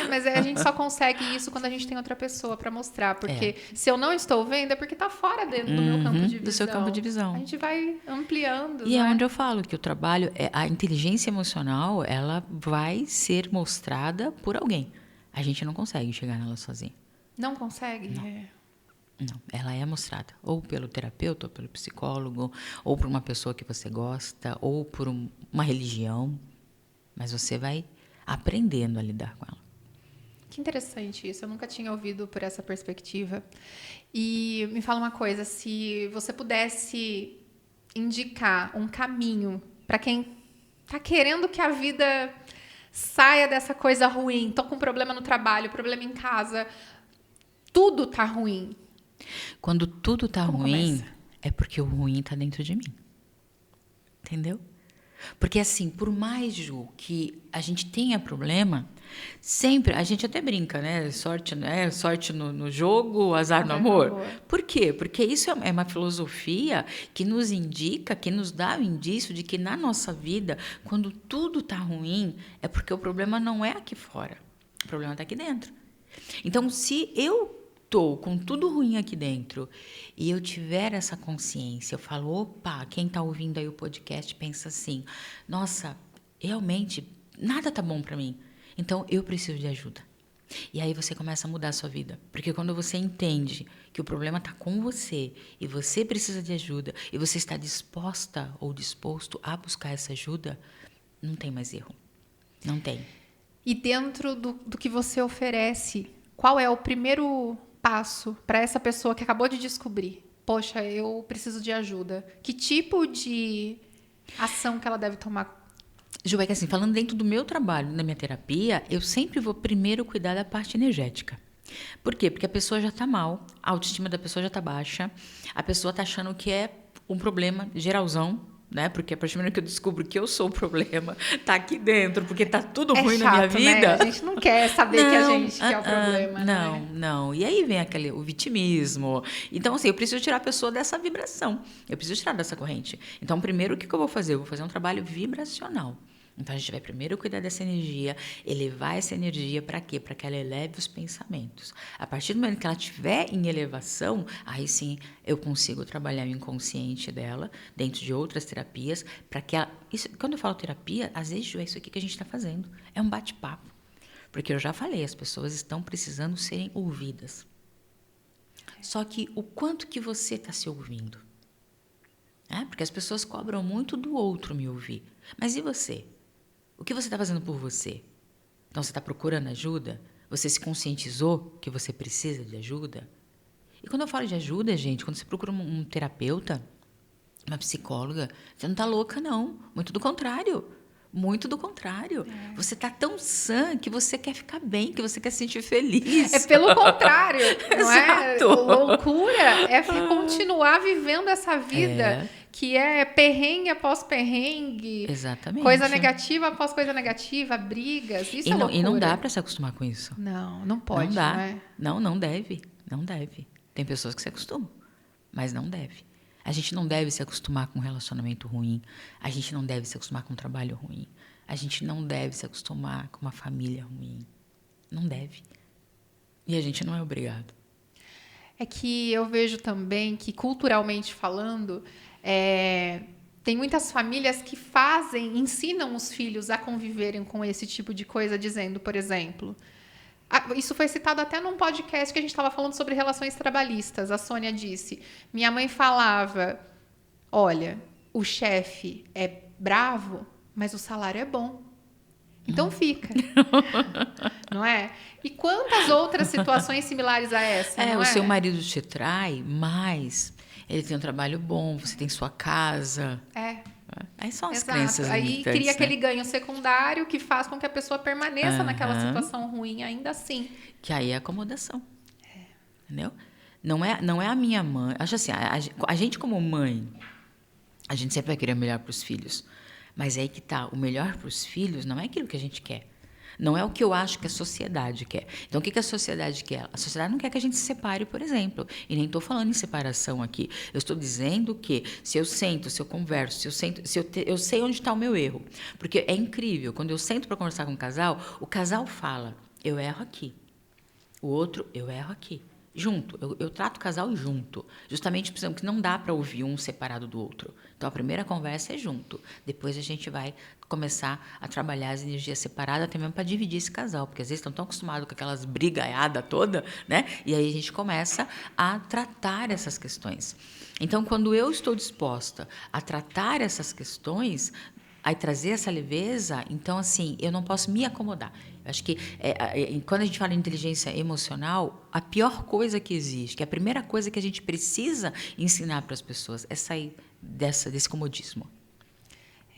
Mas a gente só consegue isso quando a gente tem outra pessoa para mostrar. Porque É. se eu não estou vendo, é porque está fora do meu campo de visão. Do seu campo de visão. A gente vai ampliando, E é né? onde eu falo que o trabalho, a inteligência emocional, ela vai ser mostrada por alguém. A gente não consegue chegar nela sozinha. Não consegue? Não, ela é mostrada ou pelo terapeuta, ou pelo psicólogo, ou por uma pessoa que você gosta, ou por uma religião. Mas você vai aprendendo a lidar com ela. Que interessante isso. Eu nunca tinha ouvido por essa perspectiva. E me fala uma coisa, se você pudesse indicar um caminho para quem está querendo que a vida saia dessa coisa ruim, tô com problema no trabalho, problema em casa, tudo tá ruim. Quando tudo tá Como ruim, começa? é porque o ruim tá dentro de mim. Entendeu? Porque assim, por mais, Ju, que a gente tenha problema, sempre, a gente até brinca, né? Sorte no jogo, azar no amor. Por quê? Porque isso é uma filosofia que nos indica, que nos dá o indício de que na nossa vida, quando tudo tá ruim, é porque o problema não é aqui fora. O problema tá aqui dentro. Então, se eu estou com tudo ruim aqui dentro e eu tiver essa consciência, eu falo, opa, quem está ouvindo aí o podcast pensa assim, nossa, realmente nada tá bom para mim, então eu preciso de ajuda. E aí você começa a mudar a sua vida, porque quando você entende que o problema está com você e você precisa de ajuda e você está disposta ou disposto a buscar essa ajuda, não tem mais erro, não tem. E dentro do que você oferece, qual é o primeiro passo para essa pessoa que acabou de descobrir? Poxa, eu preciso de ajuda. Que tipo de ação que ela deve tomar? Ju, é que assim, falando dentro do meu trabalho, na minha terapia, eu sempre vou primeiro cuidar da parte energética. Por quê? Porque a pessoa já está mal, a autoestima da pessoa já está baixa, a pessoa está achando que é um problema geralzão, né? Porque a partir do momento que eu descubro que eu sou o problema, tá aqui dentro, porque tá tudo ruim na minha vida. Né? A gente não quer saber que a gente que é o problema, Não. E aí vem o vitimismo. Então, assim, eu preciso tirar a pessoa dessa vibração. Eu preciso tirar dessa corrente. Então, primeiro, o que eu vou fazer? Eu vou fazer um trabalho vibracional. Então, a gente vai primeiro cuidar dessa energia, elevar essa energia para quê? Para que ela eleve os pensamentos. A partir do momento que ela estiver em elevação, aí sim eu consigo trabalhar o inconsciente dela, dentro de outras terapias, para que ela... quando eu falo terapia, às vezes é isso aqui que a gente está fazendo. É um bate-papo. Porque eu já falei, as pessoas estão precisando serem ouvidas. Só que o quanto que você está se ouvindo? Porque as pessoas cobram muito do outro me ouvir. Mas e você? O que você está fazendo por você? Então, você está procurando ajuda? Você se conscientizou que você precisa de ajuda? E quando eu falo de ajuda, gente, quando você procura um terapeuta, uma psicóloga, você não está louca, não. Muito do contrário. Muito do contrário. Você está tão sã que você quer ficar bem, que você quer se sentir feliz. É pelo contrário, não é? Exato. Loucura é continuar vivendo essa vida que é perrengue após perrengue. Exatamente. Coisa negativa após coisa negativa, brigas, isso é loucura. E não dá para se acostumar com isso. Não pode, não dá. não é? Não deve. Não deve. Tem pessoas que se acostumam, mas não deve. A gente não deve se acostumar com um relacionamento ruim. A gente não deve se acostumar com um trabalho ruim. A gente não deve se acostumar com uma família ruim. Não deve. E a gente não é obrigado. É que eu vejo também que, culturalmente falando, tem muitas famílias que ensinam os filhos a conviverem com esse tipo de coisa, dizendo, por exemplo... Isso foi citado até num podcast que a gente estava falando sobre relações trabalhistas. A Sônia disse, minha mãe falava, olha, o chefe é bravo, mas o salário é bom. Então fica. Não é? E quantas outras situações similares a essa? Não o é? seu marido te trai, mas ele tem um trabalho bom, você tem sua casa. Aí são as crenças limitantes, Aí cria aquele ganho secundário que faz com que a pessoa permaneça naquela situação ruim ainda assim. Que aí é acomodação. Entendeu? Não é a minha mãe. Acho assim, a gente como mãe, a gente sempre vai querer o melhor para os filhos. Mas aí que tá, o melhor para os filhos não é aquilo que a gente quer. Não é o que eu acho que a sociedade quer. Então, o que a sociedade quer? A sociedade não quer que a gente se separe, por exemplo. E nem estou falando em separação aqui. Eu estou dizendo que se eu sento, se eu converso, eu sei onde está o meu erro. Porque é incrível, quando eu sento para conversar com o casal fala, eu erro aqui. O outro, eu erro aqui. Junto, eu trato o casal junto. Justamente porque não dá para ouvir um separado do outro. Então, a primeira conversa é junto. Depois a gente vai começar a trabalhar as energias separadas, até mesmo para dividir esse casal. Porque às vezes estão tão acostumados com aquelas brigaiadas toda, né? E aí a gente começa a tratar essas questões. Então, quando eu estou disposta a tratar essas questões, a trazer essa leveza, então, assim, eu não posso me acomodar. Eu acho que quando a gente fala em inteligência emocional, a pior coisa que existe, que a primeira coisa que a gente precisa ensinar para as pessoas é sair desse comodismo.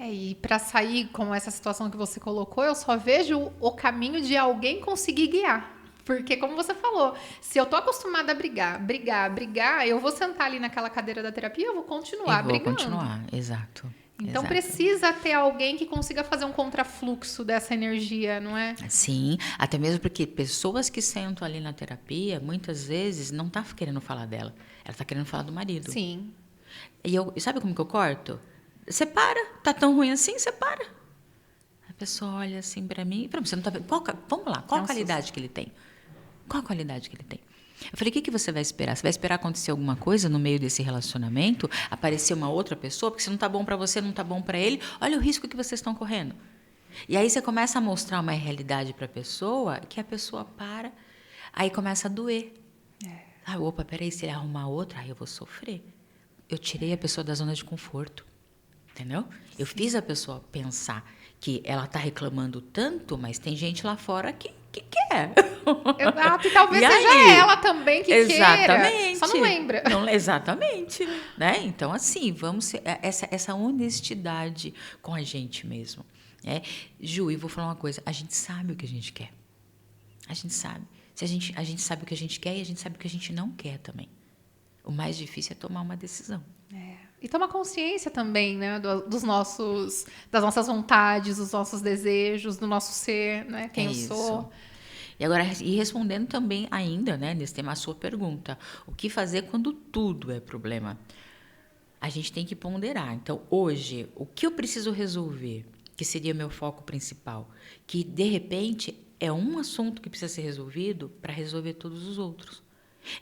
E para sair com essa situação que você colocou, eu só vejo o caminho de alguém conseguir guiar. Porque, como você falou, se eu tô acostumada a brigar, eu vou sentar ali naquela cadeira da terapia, eu vou continuar brigando. Continuar, exato. Então, exato. Precisa ter alguém que consiga fazer um contrafluxo dessa energia, não é? Sim, até mesmo porque pessoas que sentam ali na terapia, muitas vezes, não tá querendo falar dela. Ela tá querendo falar do marido. Sim. E sabe como que eu corto? Separa, tá tão ruim assim, separa. A pessoa olha assim para mim, você não tá vendo? Vamos lá, qual a qualidade que ele tem? Qual a qualidade que ele tem? Eu falei, o que você vai esperar? Você vai esperar acontecer alguma coisa no meio desse relacionamento? Aparecer uma outra pessoa? Porque se não tá bom para você, não tá bom para ele. Olha o risco que vocês estão correndo. E aí você começa a mostrar uma realidade para a pessoa, que a pessoa para, aí começa a doer. Opa, peraí, se ele arrumar outra, aí eu vou sofrer. Eu tirei a pessoa da zona de conforto. Entendeu? Eu fiz a pessoa pensar que ela está reclamando tanto, mas tem gente lá fora que quer. Exato, e talvez seja ela também que queira. Só não lembra. Exatamente. Né? Então, assim, vamos essa honestidade com a gente mesmo. Né? Ju, e vou falar uma coisa. A gente sabe o que a gente quer. A gente sabe. A gente sabe o que a gente quer e a gente sabe o que a gente não quer também. O mais difícil é tomar uma decisão. E tomar consciência também, né, das nossas vontades, dos nossos desejos, do nosso ser, né, quem eu sou. E agora, respondendo também ainda, né, nesse tema, a sua pergunta, o que fazer quando tudo é problema? A gente tem que ponderar. Então, hoje, o que eu preciso resolver, que seria meu foco principal, que, de repente, é um assunto que precisa ser resolvido para resolver todos os outros.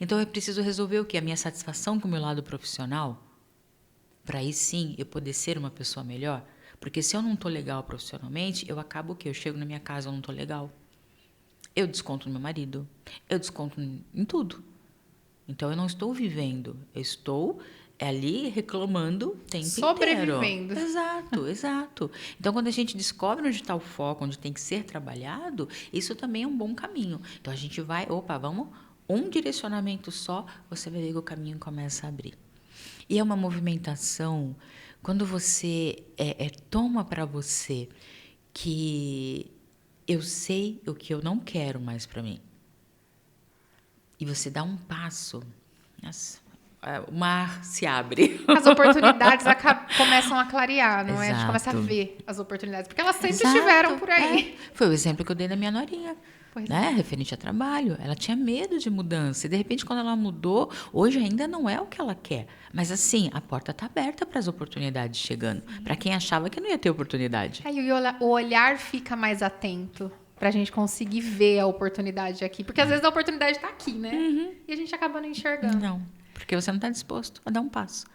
Então, eu preciso resolver o quê? A minha satisfação com o meu lado profissional? Para aí sim eu poder ser uma pessoa melhor? Porque se eu não estou legal profissionalmente, eu acabo o quê? Eu chego na minha casa, eu não estou legal. Eu desconto no meu marido, eu desconto em tudo. Então eu não estou vivendo, eu estou ali reclamando o tempo sobrevivendo. Inteiro. Exato, exato. Então quando a gente descobre onde está o foco, onde tem que ser trabalhado, isso também é um bom caminho. Então a gente vai, vamos, um direcionamento só, você vai ver que o caminho começa a abrir. E é uma movimentação, quando você toma para você que eu sei o que eu não quero mais para mim. E você dá um passo, o mar se abre. As oportunidades começam a clarear, não é? A gente começa a ver as oportunidades, porque elas sempre estiveram por aí. Foi o exemplo que eu dei da minha norinha. Né? Referente a trabalho, ela tinha medo de mudança e de repente quando ela mudou, hoje ainda não é o que ela quer, mas assim, a porta está aberta para as oportunidades chegando, para quem achava que não ia ter oportunidade. E o olhar fica mais atento para a gente conseguir ver a oportunidade aqui, porque às vezes a oportunidade está aqui, né? E a gente acaba não enxergando. Não, porque você não está disposto a dar um passo.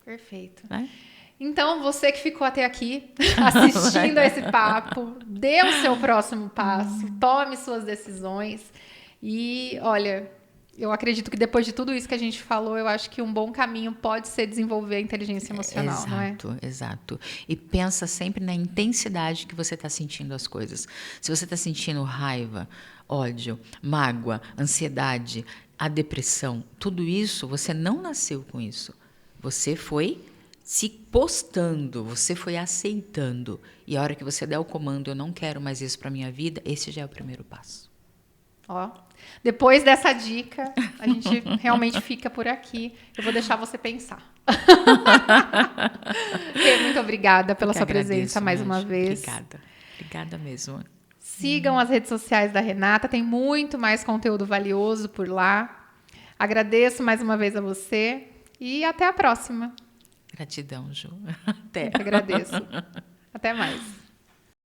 Perfeito. Né? Então, você que ficou até aqui assistindo a esse papo, dê o seu próximo passo, tome suas decisões e, olha, eu acredito que depois de tudo isso que a gente falou, eu acho que um bom caminho pode ser desenvolver a inteligência emocional, exato, não é? Exato. E pensa sempre na intensidade que você está sentindo as coisas. Se você está sentindo raiva, ódio, mágoa, ansiedade, a depressão, tudo isso, você não nasceu com isso. Você foi se postando, você foi aceitando. E a hora que você der o comando, eu não quero mais isso para minha vida, esse já é o primeiro passo. Depois dessa dica, a gente realmente fica por aqui. Eu vou deixar você pensar. Muito muito obrigada pela Eu que sua presença agradeço, mais uma Magi. vez. Obrigada mesmo. Sigam as redes sociais da Renata, tem muito mais conteúdo valioso por lá. Agradeço mais uma vez a você e até a próxima. Gratidão, Ju. Até. Eu que agradeço. Até mais.